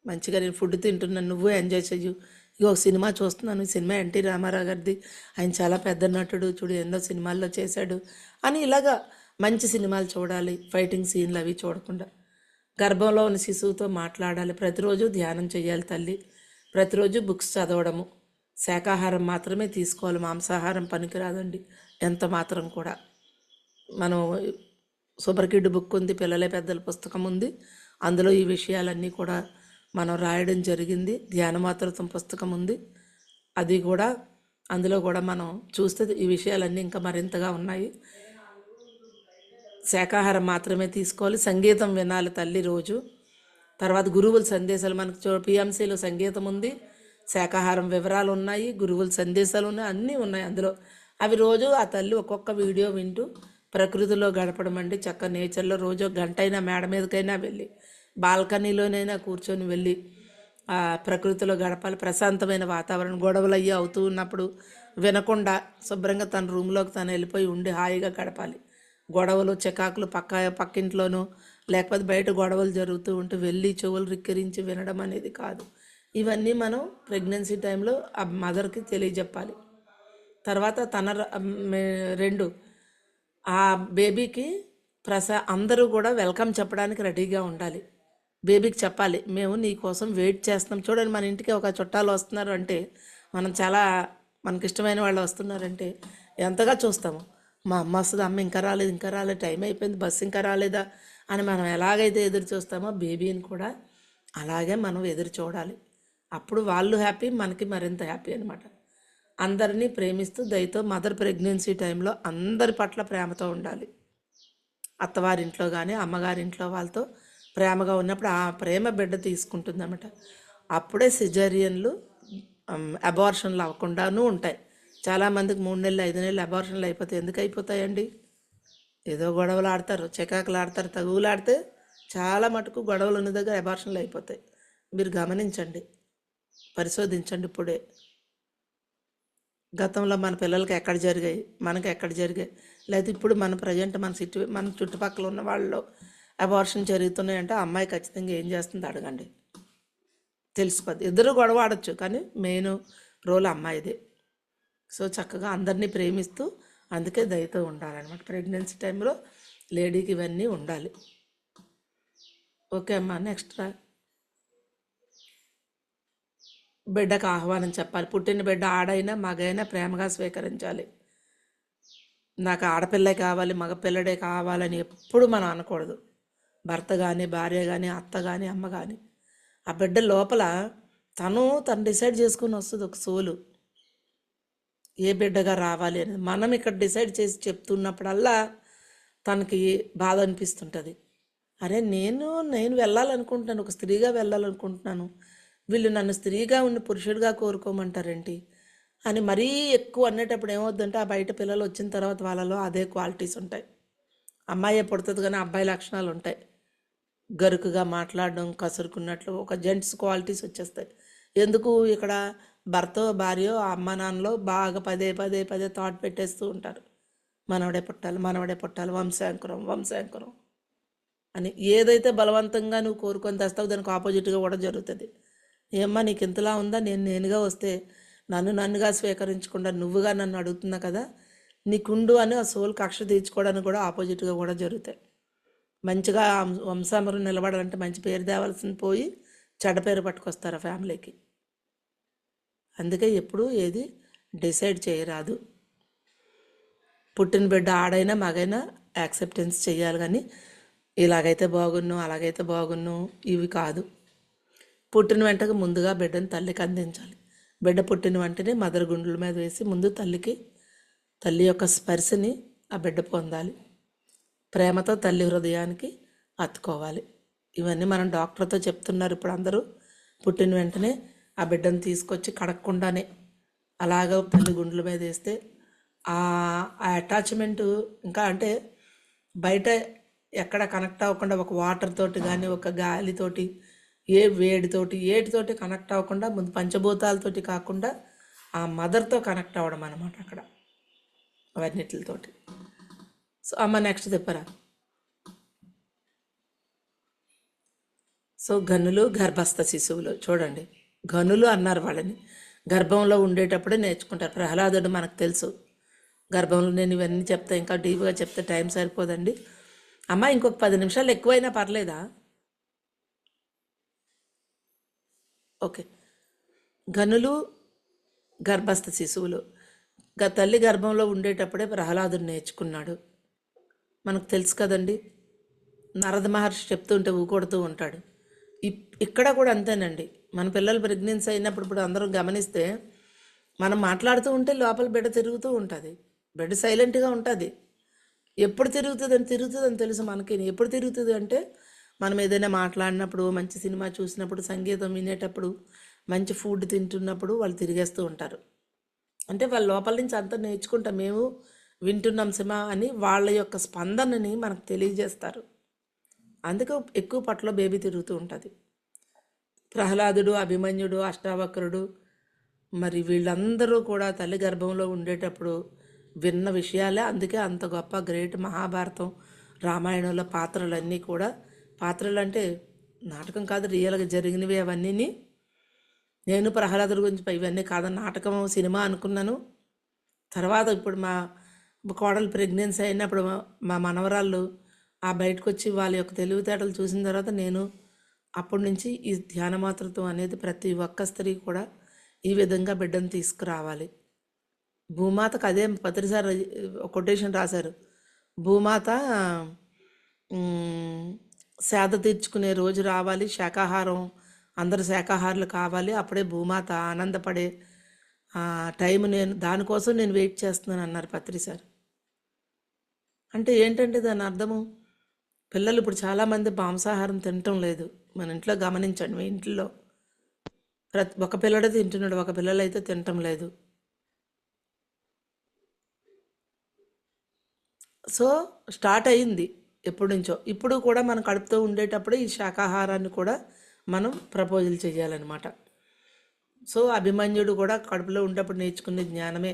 మంచిగా నేను ఫుడ్ తింటున్నాను, నువ్వు ఎంజాయ్ చెయ్యు. ఇగో సినిమా చూస్తున్నాను, సినిమా ఎన్టీ రామారావు గారిది, ఆయన చాలా పెద్ద నటుడు, చూడు ఎన్నో సినిమాల్లో చేశాడు అని ఇలాగా మంచి సినిమాలు చూడాలి, ఫైటింగ్ సీన్లు అవి చూడకుండా. గర్భంలో ఉన్న శిశువుతో మాట్లాడాలి, ప్రతిరోజు ధ్యానం చేయాలి తల్లి, ప్రతిరోజు బుక్స్ చదవడము, శాకాహారం మాత్రమే తీసుకోవాలి, మాంసాహారం పనికిరాదండి ఎంత మాత్రం కూడా. మనం సూపర్ కిడ్ బుక్ ఉంది, పిల్లలే పెద్దల పుస్తకం ఉంది, అందులో ఈ విషయాలన్నీ కూడా మనం రాయడం జరిగింది. ధ్యాన మాతృత్వం పుస్తకం ఉంది, అది కూడా అందులో కూడా మనం చూస్తే ఈ విషయాలన్నీ ఇంకా మరింతగా ఉన్నాయి. శాకాహారం మాత్రమే తీసుకోవాలి, సంగీతం వినాలి తల్లి రోజు. తర్వాత గురువుల సందేశాలు మనకు పిఎంసీలో సంగీతం ఉంది, శాకాహారం వివరాలు ఉన్నాయి, గురువుల సందేశాలు ఉన్నాయి, అన్నీ ఉన్నాయి అందులో. అవి రోజు ఆ తల్లి ఒక్కొక్క వీడియో వింటూ ప్రకృతిలో గడపడం అండి. చక్క నేచర్లో రోజు గంట అయినా మేడ మీదకైనా వెళ్ళి, బాల్కనీలోనైనా కూర్చొని వెళ్ళి ఆ ప్రకృతిలో గడపాలి. ప్రశాంతమైన వాతావరణం, గొడవలు అయ్యి అవుతూ ఉన్నప్పుడు వినకుండా శుభ్రంగా తన రూమ్లోకి తను వెళ్ళిపోయి ఉండి హాయిగా గడపాలి. గొడవలు చికాకులు పక్కింట్లోనూ లేకపోతే బయట గొడవలు జరుగుతూ ఉంటే వెళ్ళి చెవులు రిక్కరించి వినడం అనేది కాదు. ఇవన్నీ మనం ప్రెగ్నెన్సీ టైంలో ఆ మదర్కి తెలియజెప్పాలి. తర్వాత రెండు ఆ బేబీకి అందరూ కూడా వెల్కమ్ చెప్పడానికి రెడీగా ఉండాలి. బేబీకి చెప్పాలి, మేము నీ కోసం వెయిట్ చేస్తున్నాం. చూడండి, మన ఇంటికి ఒక చుట్టాలు వస్తున్నారు అంటే, మనం చాలా మనకి ఇష్టమైన వాళ్ళు వస్తున్నారంటే ఎంతగా చూస్తాము. మా అమ్మ వస్తుంది, అమ్మ ఇంకా రాలేదు, టైం అయిపోయింది, బస్సు ఇంకా రాలేదా అని మనం ఎలాగైతే ఎదురు చూస్తామో బేబీని కూడా అలాగే మనం ఎదురు చూడాలి. అప్పుడు వాళ్ళు హ్యాపీ, మనకి మరింత హ్యాపీ అనమాట. అందరినీ ప్రేమిస్తూ దయతో మదర్ ప్రెగ్నెన్సీ టైంలో అందరి పట్ల ప్రేమతో ఉండాలి. అత్తవారింట్లో కానీ అమ్మగారింట్లో వాళ్ళతో ప్రేమగా ఉన్నప్పుడు ఆ ప్రేమ బిడ్డ తీసుకుంటుందన్నమాట. అప్పుడే సిజేరియన్లు అబార్షన్లు అవ్వకుండానూ ఉంటాయి. చాలామందికి 3 నెలలు 5 నెలలు అబార్షన్లు అయిపోతాయి. ఎందుకు అయిపోతాయండి? ఏదో గొడవలు ఆడతారు, చికాకులు ఆడతారు, తగువులాడితే చాలా మటుకు గొడవలు ఉన్న దగ్గర అబార్షన్లు అయిపోతాయి. మీరు గమనించండి, పరిశోధించండి. ఇప్పుడే గతంలో మన పిల్లలకి ఎక్కడ జరిగాయి, మనకి ఎక్కడ జరిగాయి, లేకపోతే ఇప్పుడు మన ప్రజెంట్ మన చుట్టుపక్కల ఉన్న వాళ్ళలో అబార్షన్ జరుగుతున్నాయంటే ఆ అమ్మాయి ఖచ్చితంగా ఏం చేస్తుందో అడగండి, తెలిసిపోద్ది. ఇద్దరు గొడవ ఆడచ్చు, కానీ మెయిన్ రోల్ అమ్మాయిదే. సో చక్కగా అందరినీ ప్రేమిస్తూ అందుకే దయతో ఉండాలన్నమాట. ప్రెగ్నెన్సీ టైంలో లేడీకి ఇవన్నీ ఉండాలి. ఓకే అమ్మా, నెక్స్ట్ బిడ్డకు ఆహ్వానం చెప్పాలి. పుట్టిన బిడ్డ ఆడైనా మగైనా ప్రేమగా స్వీకరించాలి. నాకు ఆడపిల్లే కావాలి, మగపిల్లడే కావాలని ఎప్పుడు మనం అనకూడదు. భర్త కానీ, భార్య కానీ, అత్త కానీ, అమ్మ కానీ, ఆ బిడ్డ లోపల తను డిసైడ్ చేసుకుని వస్తుంది ఒక సోలు, ఏ బిడ్డగా రావాలి అనేది. మనం ఇక్కడ డిసైడ్ చేసి చెప్తున్నప్పుడల్లా తనకి బాధ అనిపిస్తుంటుంది. అరే నేను వెళ్ళాలనుకుంటున్నాను, ఒక స్త్రీగా వెళ్ళాలనుకుంటున్నాను, వీళ్ళు నన్ను స్త్రీగా ఉండి పురుషుడిగా కోరుకోమంటారేంటి అని మరీ ఎక్కువ అనేటప్పుడు ఏమవుద్దంటే, ఆ బయట పిల్లలు వచ్చిన తర్వాత వాళ్ళలో అదే క్వాలిటీస్ ఉంటాయి. అమ్మాయే పుడుతుంది కానీ అబ్బాయి లక్షణాలు ఉంటాయి. గరుకుగా మాట్లాడడం, కసురుకున్నట్లు ఒక జెంట్స్ క్వాలిటీస్ వచ్చేస్తాయి. ఎందుకు ఇక్కడ భర్త భార్య అమ్మ నాన్నలో బాగా పదే పదే పదే థాట్ పెట్టేస్తూ ఉంటారు. మనవడే పుట్టాలి, మనవడే పుట్టాలి, వంశాంకురం వంశాంకురం అని. ఏదైతే బలవంతంగా నువ్వు కోరుకొని తెస్తావు దానికి ఆపోజిట్గా కూడా జరుగుతుంది. ఏమ్మా నీకు ఇంతలా ఉందా, నేనుగా వస్తే నన్నుగా స్వీకరించకుండా నువ్వుగా నన్ను అడుగుతున్నా కదా, నీకుండు అని ఆ సోల్ కక్ష తీర్చుకోవడానికి కూడా ఆపోజిట్గా కూడా జరుగుతాయి. మంచిగా వంశామరం నిలబడాలంటే మంచి పేరు తేవాల్సింది పోయి చెడ్డ పేరు పట్టుకొస్తారు ఆ ఫ్యామిలీకి. అందుకే ఎప్పుడు ఏది డిసైడ్ చేయరాదు. పుట్టిన బిడ్డ ఆడైనా మగైనా యాక్సెప్టెన్స్ చేయాలి, కానీ ఇలాగైతే బాగున్ను అలాగైతే బాగున్ను ఇవి కాదు. పుట్టిన వెంటనే ముందుగా బిడ్డను తల్లికి అందించాలి. బిడ్డ పుట్టిన వెంటనే మదర్ గుండెల మీద వేసి ముందు తల్లి యొక్క స్పర్శని ఆ బిడ్డ పొందాలి. ప్రేమతో తల్లి హృదయానికి హత్తుకోవాలి. ఇవన్నీ మనం డాక్టర్తో చెప్తున్నారు. ఇప్పుడు అందరూ పుట్టిన వెంటనే ఆ బిడ్డను తీసుకొచ్చి కడగకుండానే అలాగ తల్లి గుండెల మీద వేస్తే ఆ అటాచ్మెంటు ఇంకా అంటే బయట ఎక్కడ కనెక్ట్ అవ్వకుండా ఒక వాటర్ తోటి కానీ ఒక గాలితోటి ఏ వేడితోటి ఏటితోటి కనెక్ట్ అవ్వకుండా ముందు పంచభూతాలతోటి కాకుండా ఆ మదర్తో కనెక్ట్ అవ్వడం అనమాట అక్కడ అవన్నిటితోటి. సో అమ్మ నెక్స్ట్ చెప్పరా. సో గనులు గర్భస్థ శిశువులు చూడండి, గనులు అన్నారు వాళ్ళని. గర్భంలో ఉండేటప్పుడే నేర్చుకుంటారు. ప్రహ్లాదుడు మనకు తెలుసు గర్భంలో. నేను ఇవన్నీ చెప్తా, ఇంకా డీప్గా చెప్తే టైం సరిపోదండి. అమ్మ ఇంకొక 10 నిమిషాలు ఎక్కువైనా పర్లేదా? ఓకే. గనులు గర్భస్థ శిశువులు తల్లి గర్భంలో ఉండేటప్పుడే ప్రహ్లాదుడు నేర్చుకున్నాడు. మనకు తెలుసు కదండి, నారద మహర్షి చెప్తూ ఉంటే ఊకొడుతూ ఉంటాడు. ఇక్కడ కూడా అంతేనండి. మన పిల్లలు ప్రెగ్నెన్సీ అయినప్పుడు ఇప్పుడు అందరం గమనిస్తే మనం మాట్లాడుతూ ఉంటే లోపల బిడ్డ తిరుగుతూ ఉంటుంది. బిడ్డ సైలెంట్గా ఉంటుంది. ఎప్పుడు తిరుగుతుందని తెలుసు మనకి. ఎప్పుడు తిరుగుతుంది అంటే మనం ఏదైనా మాట్లాడినప్పుడు, మంచి సినిమా చూసినప్పుడు, సంగీతం వినేటప్పుడు, మంచి ఫుడ్ తింటున్నప్పుడు వాళ్ళు తిరిగేస్తూ ఉంటారు. అంటే వాళ్ళ లోపల నుంచి అంతా నేర్చుకుంటాం, మేము వింటున్నాం సినిమా అని వాళ్ళ యొక్క స్పందనని మనకు తెలియజేస్తారు. అందుకే ఎక్కువ పట్ల బేబీ తిరుగుతూ ఉంటుంది. ప్రహ్లాదుడు, అభిమన్యుడు, అష్టావక్రుడు మరి వీళ్ళందరూ కూడా తల్లి గర్భంలో ఉండేటప్పుడు విన్న విషయాలే. అందుకే అంత గొప్ప గ్రేట్ మహాభారతం రామాయణంలో పాత్రలన్నీ కూడా, పాత్రలు అంటే నాటకం కాదు, రియల్గా జరిగినవి అవన్నీ. నేను ప్రహ్లాదుడి గురించి ఇవన్నీ కాదని నాటకం సినిమా అనుకున్నాను. తర్వాత ఇప్పుడు మా కోడలు ప్రెగ్నెన్సీ అయినప్పుడు మా మనవరాళ్ళు ఆ బయటకు వచ్చి వాళ్ళ యొక్క తెలివితేటలు చూసిన తర్వాత నేను అప్పటి నుంచి ఈ ధ్యానమాతృత్వం అనేది ప్రతి ఒక్క స్త్రీ కూడా ఈ విధంగా బిడ్డను తీసుకురావాలి. భూమాతకు అదే పత్రిసారి కొటేషన్ రాశారు. భూమాత సేద తీర్చుకునే రోజు రావాలి, శాకాహారం అందరు శాకాహారులు కావాలి, అప్పుడే భూమాత ఆనందపడే టైం దానికోసం నేను వెయిట్ చేస్తున్నాను అన్నారు పత్రిసారి. అంటే ఏంటంటే దాని అర్థము, పిల్లలు ఇప్పుడు చాలామంది మాంసాహారం తినటం లేదు. మన ఇంట్లో గమనించండి, మీ ఇంట్లో ఒక పిల్లడే తింటున్నాడు, ఒక పిల్లలు అయితే తినటం లేదు. సో స్టార్ట్ అయ్యింది ఎప్పటి నుంచో. ఇప్పుడు కూడా మనం కడుపుతో ఉండేటప్పుడు ఈ శాకాహారాన్ని కూడా మనం ప్రపోజల్ చేయాలన్నమాట. సో అభిమన్యుడు కూడా కడుపులో ఉండేటప్పుడు నేర్చుకునే జ్ఞానమే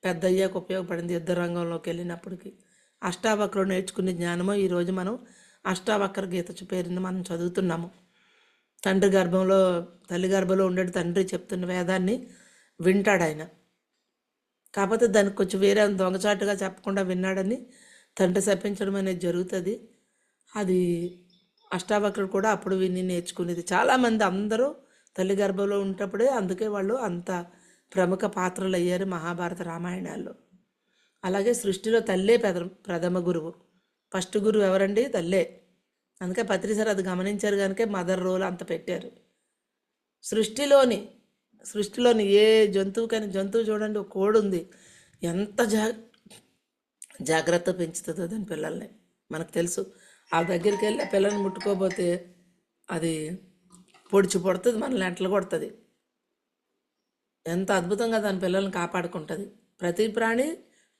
పెద్ద అయ్యాక ఉపయోగపడింది యుద్ధ రంగంలోకి వెళ్ళినప్పటికీ. అష్టావక్రుడు నేర్చుకునే జ్ఞానమో ఈరోజు మనం అష్టావక్ర గీత పేరుని మనం చదువుతున్నాము. తల్లి గర్భంలో ఉండే తండ్రి చెప్తున్న వేదాన్ని వింటాడు ఆయన. కాకపోతే దానికి కొంచెం వేరే దొంగచాటుగా చెప్పకుండా విన్నాడని తండ్రి శపించడం అనేది జరుగుతుంది. అది అష్టావక్రుడు కూడా అప్పుడు విని నేర్చుకునేది. చాలామంది అందరూ తల్లి గర్భంలో ఉన్నప్పుడే అందుకే వాళ్ళు అంత ప్రముఖ పాత్రలు అయ్యారు మహాభారత రామాయణాల్లో. అలాగే సృష్టిలో తల్లే ప్రథమ గురువు. ఫస్ట్ గురువు ఎవరండి? తల్లే. అందుకే పత్రి సార్ అది గమనించారు కనుక మదర్ రోల్ అంత పెట్టారు. సృష్టిలోని ఏ జంతువుకైనా, జంతువు చూడండి, ఒక కోడి ఉంది, ఎంత జాగ్రత్త పెంచుతుందో దాని పిల్లల్ని మనకు తెలుసు. ఆ దగ్గరికి వెళ్ళి ఆ పిల్లల్ని ముట్టుకోపోతే అది పొడిచి పడుతుంది, మనల్ని ఎంటలు కొడుతుంది. ఎంత అద్భుతంగా దాని పిల్లల్ని కాపాడుకుంటుంది. ప్రతి ప్రాణి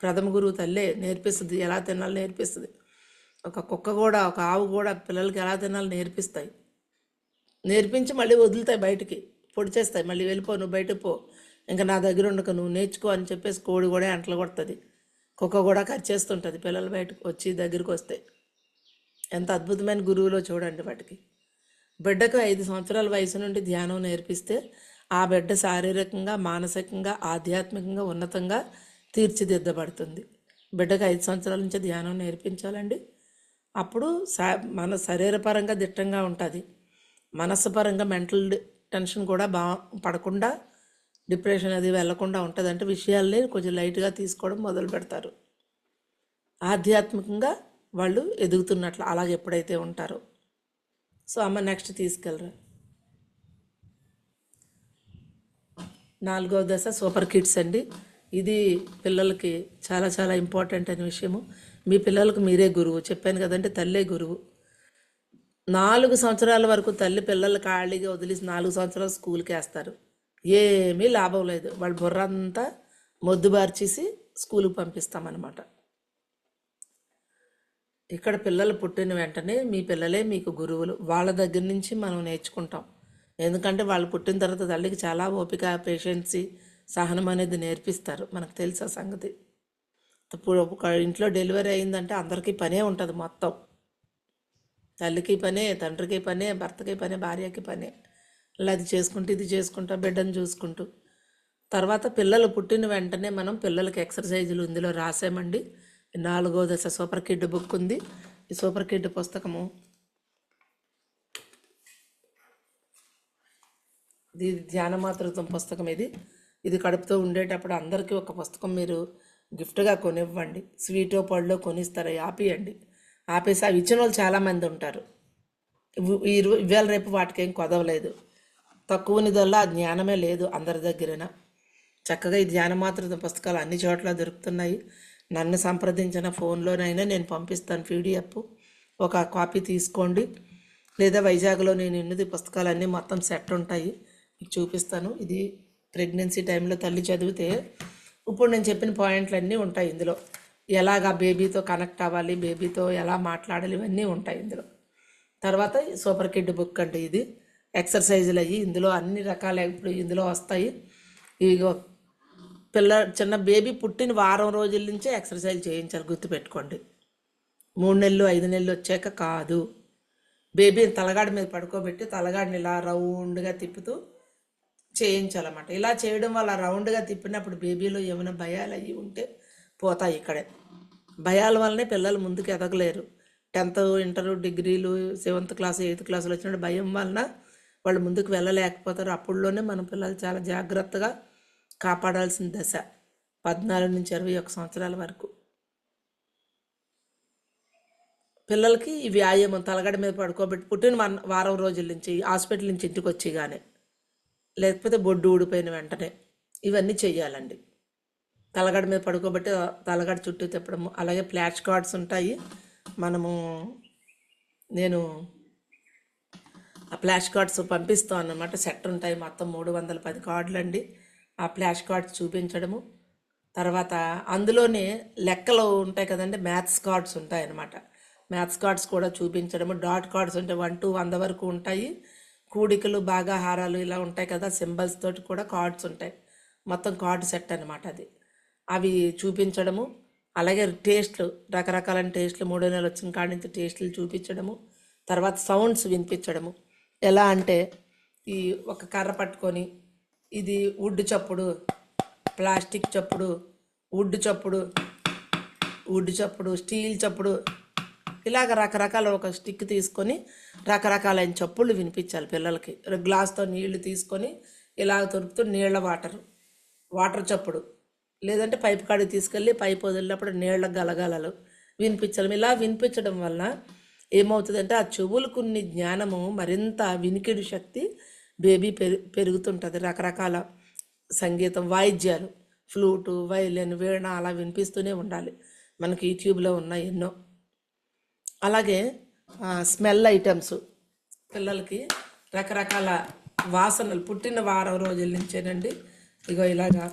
ప్రథమ గురువు తల్లే నేర్పిస్తుంది, ఎలా తినాలో నేర్పిస్తుంది. ఒక కుక్క కూడా, ఒక ఆవు కూడా పిల్లలకి ఎలా తినాలో నేర్పిస్తాయి. నేర్పించి మళ్ళీ వదులుతాయి, బయటికి పొడిచేస్తాయి, మళ్ళీ వెళ్ళిపో, నువ్వు బయటకు పో, ఇంకా నా దగ్గర ఉండక నువ్వు నేర్చుకో అని చెప్పేసి కోడి కూడా ఎంటలు కొడుతుంది. కుక్క కూడా కరిచేస్తుంటుంది పిల్లలు బయటకు వచ్చి దగ్గరికి వస్తే. ఎంత అద్భుతమైన గురువులో చూడండి వాటికి. బిడ్డకు 5 సంవత్సరాల వయసు నుండి ధ్యానం నేర్పిస్తే ఆ బిడ్డ శారీరకంగా, మానసికంగా, ఆధ్యాత్మికంగా ఉన్నతంగా తీర్చిదిద్దబడుతుంది. బిడ్డకు 5 సంవత్సరాల నుంచి ధ్యానం నేర్పించాలండి. అప్పుడు మన శరీరపరంగా దిట్టంగా ఉంటుంది, మనస్సు పరంగా మెంటల్ టెన్షన్ కూడా పడకుండా, డిప్రెషన్ అది వెళ్లకుండా ఉంటుంది. అంటే విషయాల్ని కొంచెం లైట్గా తీసుకోవడం మొదలు పెడతారు. ఆధ్యాత్మికంగా వాళ్ళు ఎదుగుతున్నట్లు అలాగే ఎప్పుడైతే ఉంటారో. సో అమ్మ నెక్స్ట్ తీసుకెళ్ళరా. 4వ దశ సూపర్ కిడ్స్ అండి. ఇది పిల్లలకి చాలా చాలా ఇంపార్టెంట్ అనే విషయము. మీ పిల్లలకు మీరే గురువు. చెప్పాను కదంటే తల్లే గురువు. 4 సంవత్సరాల వరకు తల్లి పిల్లలు ఖాళీగా వదిలేసి 4 సంవత్సరాలు స్కూల్కి వేస్తారు. ఏమీ లాభం లేదు. వాళ్ళ బుర్ర అంతా మొద్దుబార్చేసి స్కూల్కి పంపిస్తామన్నమాట. ఇక్కడ పిల్లలు పుట్టిన వెంటనే మీ పిల్లలే మీకు గురువులు. వాళ్ళ దగ్గర నుంచి మనం నేర్చుకుంటాం. ఎందుకంటే వాళ్ళు పుట్టిన తర్వాత తల్లికి చాలా ఓపిక, పేషెన్సీ, సహనం అనేది నేర్పిస్తారు. మనకు తెలుసు ఆ సంగతి. ఇప్పుడు ఒక ఇంట్లో డెలివరీ అయిందంటే అందరికీ పనే ఉంటుంది. మొత్తం తల్లికి పనే, తండ్రికి పనే, భర్తకి పనే, భార్యకి పనే. ఇలా అది చేసుకుంటూ ఇది చేసుకుంటూ బిడ్డను చూసుకుంటూ. తర్వాత పిల్లలు పుట్టిన వెంటనే మనం పిల్లలకి ఎక్సర్సైజులు ఇందులో రాసామండి. 4వ దశ సూపర్ కిడ్ బుక్ ఉంది. ఈ సూపర్ కిడ్ పుస్తకము ఇది ధ్యానమాతృత్వం పుస్తకం. ఇది కడుపుతో ఉండేటప్పుడు అందరికీ ఒక పుస్తకం మీరు గిఫ్ట్గా కొనివ్వండి. స్వీటో పళ్ళో కొనిస్తారు, ఆపేయండి. ఆపేసి అవి ఇచ్చిన వాళ్ళు చాలామంది ఉంటారు. ఇవాళ రేపు వాటికి ఏం కొదవలేదు. తక్కువనిదల్లా ఆ జ్ఞానమే లేదు అందరి దగ్గరన. చక్కగా ఈ ధ్యానమాతృత్వం పుస్తకాలు అన్ని చోట్ల దొరుకుతున్నాయి. నన్ను సంప్రదించిన ఫోన్లోనైనా నేను పంపిస్తాను PDF. ఒక కాపీ తీసుకోండి. లేదా వైజాగ్లో నేను ఎన్నది పుస్తకాలన్నీ మొత్తం సెట్ ఉంటాయి, మీకు చూపిస్తాను. ఇది ప్రెగ్నెన్సీ టైంలో తల్లి చదివితే ఇప్పుడు నేను చెప్పిన పాయింట్లు అన్నీ ఉంటాయి ఇందులో. ఎలాగా బేబీతో కనెక్ట్ అవ్వాలి, బేబీతో ఎలా మాట్లాడాలి, ఇవన్నీ ఉంటాయి ఇందులో. తర్వాత సూపర్ కిడ్ బుక్ అంటే ఇది ఎక్సర్సైజులు అయ్యి ఇందులో అన్ని రకాల ఇప్పుడు ఇందులో వస్తాయి. ఇగో చిన్న బేబీ పుట్టిన వారం రోజుల నుంచే ఎక్సర్సైజ్ చేయించాలి, గుర్తుపెట్టుకోండి. 3 నెలలు 5 నెలలు వచ్చాక కాదు. బేబీని తలగాడి మీద పడుకోబెట్టి తలగాడిని ఇలా రౌండ్గా తిప్పుతూ చేయించాలన్నమాట. ఇలా చేయడం వల్ల రౌండ్గా తిప్పినప్పుడు బేబీలో ఏమైనా భయాలు అయ్యి ఉంటే పోతాయి. ఇక్కడే భయాల వల్లనే పిల్లలు ముందుకు ఎదగలేరు. 10th, ఇంటర్, డిగ్రీలు, 7th క్లాస్ 8th క్లాసులు వచ్చినప్పుడు భయం వలన వాళ్ళు ముందుకు వెళ్ళలేకపోతారు. అప్పుడులోనే మన పిల్లలు చాలా జాగ్రత్తగా కాపాడాల్సిన దశ 14 నుంచి 21 సంవత్సరాల వరకు. పిల్లలకి ఈ వ్యాయామం తలగడ మీద పడుకోబెట్టి పుట్టిన వారం రోజుల నుంచి హాస్పిటల్ నుంచి ఇంటికి వచ్చి కానీ, లేకపోతే బొడ్డు ఊడిపోయిన వెంటనే ఇవన్నీ చెయ్యాలండి. తలగడ మీద పడుకోబెట్టి తలగడ చుట్టూ తిప్పడము. అలాగే ఫ్లాష్ కార్డ్స్ ఉంటాయి. నేను ఆ ఫ్లాష్ కార్డ్స్ పంపిస్తాను అన్నమాట. సెట్ ఉంటాయి మొత్తం 310 కార్డులు అండి. ఆ ఫ్లాష్ కార్డ్స్ చూపించడము. తర్వాత అందులోనే లెక్కలు ఉంటాయి కదండి, మ్యాథ్స్ కార్డ్స్ ఉంటాయి అన్నమాట. మ్యాథ్స్ కార్డ్స్ కూడా చూపించడము. డాట్ కార్డ్స్ ఉంటాయి, 1 to 100 వరకు ఉంటాయి. కూడికలు, భాగాహారాలు ఇలా ఉంటాయి కదా, సింబల్స్ తోటి కూడా కార్డ్స్ ఉంటాయి. మొత్తం కార్డ్ సెట్ అనమాట అది. అవి చూపించడము. అలాగే టేస్ట్లు, రకరకాల టేస్ట్లు 3 నెలలు వచ్చిన కాడి నుంచి టేస్ట్లు చూపించడము. తర్వాత సౌండ్స్ వినిపించడము. ఎలా అంటే ఈ ఒక కర్ర పట్టుకొని ఇది వుడ్ చప్పుడు, ప్లాస్టిక్ చప్పుడు, వుడ్ చప్పుడు, స్టీల్ చప్పుడు, ఇలాగ రకరకాల ఒక స్టిక్ తీసుకొని రకరకాలైన చప్పుళ్ళు వినిపించాలి పిల్లలకి. గ్లాస్తో నీళ్లు తీసుకొని ఇలాగ తొరుపుతూ నీళ్ళ వాటర్ చప్పుడు, లేదంటే పైపు కాడికి తీసుకెళ్ళి పైపు వదిలినప్పుడు నీళ్ళ గలగలలు వినిపించాలి. ఇలా వినిపించడం వలన ఏమవుతుందంటే ఆ చెవులకున్ని జ్ఞానము మరింత వినికిడి శక్తి బేబీ పెరుగుతుంటుంది. రకరకాల సంగీతం వాయిద్యాలు, ఫ్లూటు, వైలిన్, వీణ అలా వినిపిస్తూనే ఉండాలి. మనకి యూట్యూబ్లో ఉన్నాయి ఎన్నో. అలాగే స్మెల్ ఐటమ్స్ పిల్లలకి రకరకాల వాసనలు పుట్టిన వారం రోజుల నుంచేనండి. ఇగో ఇలాగా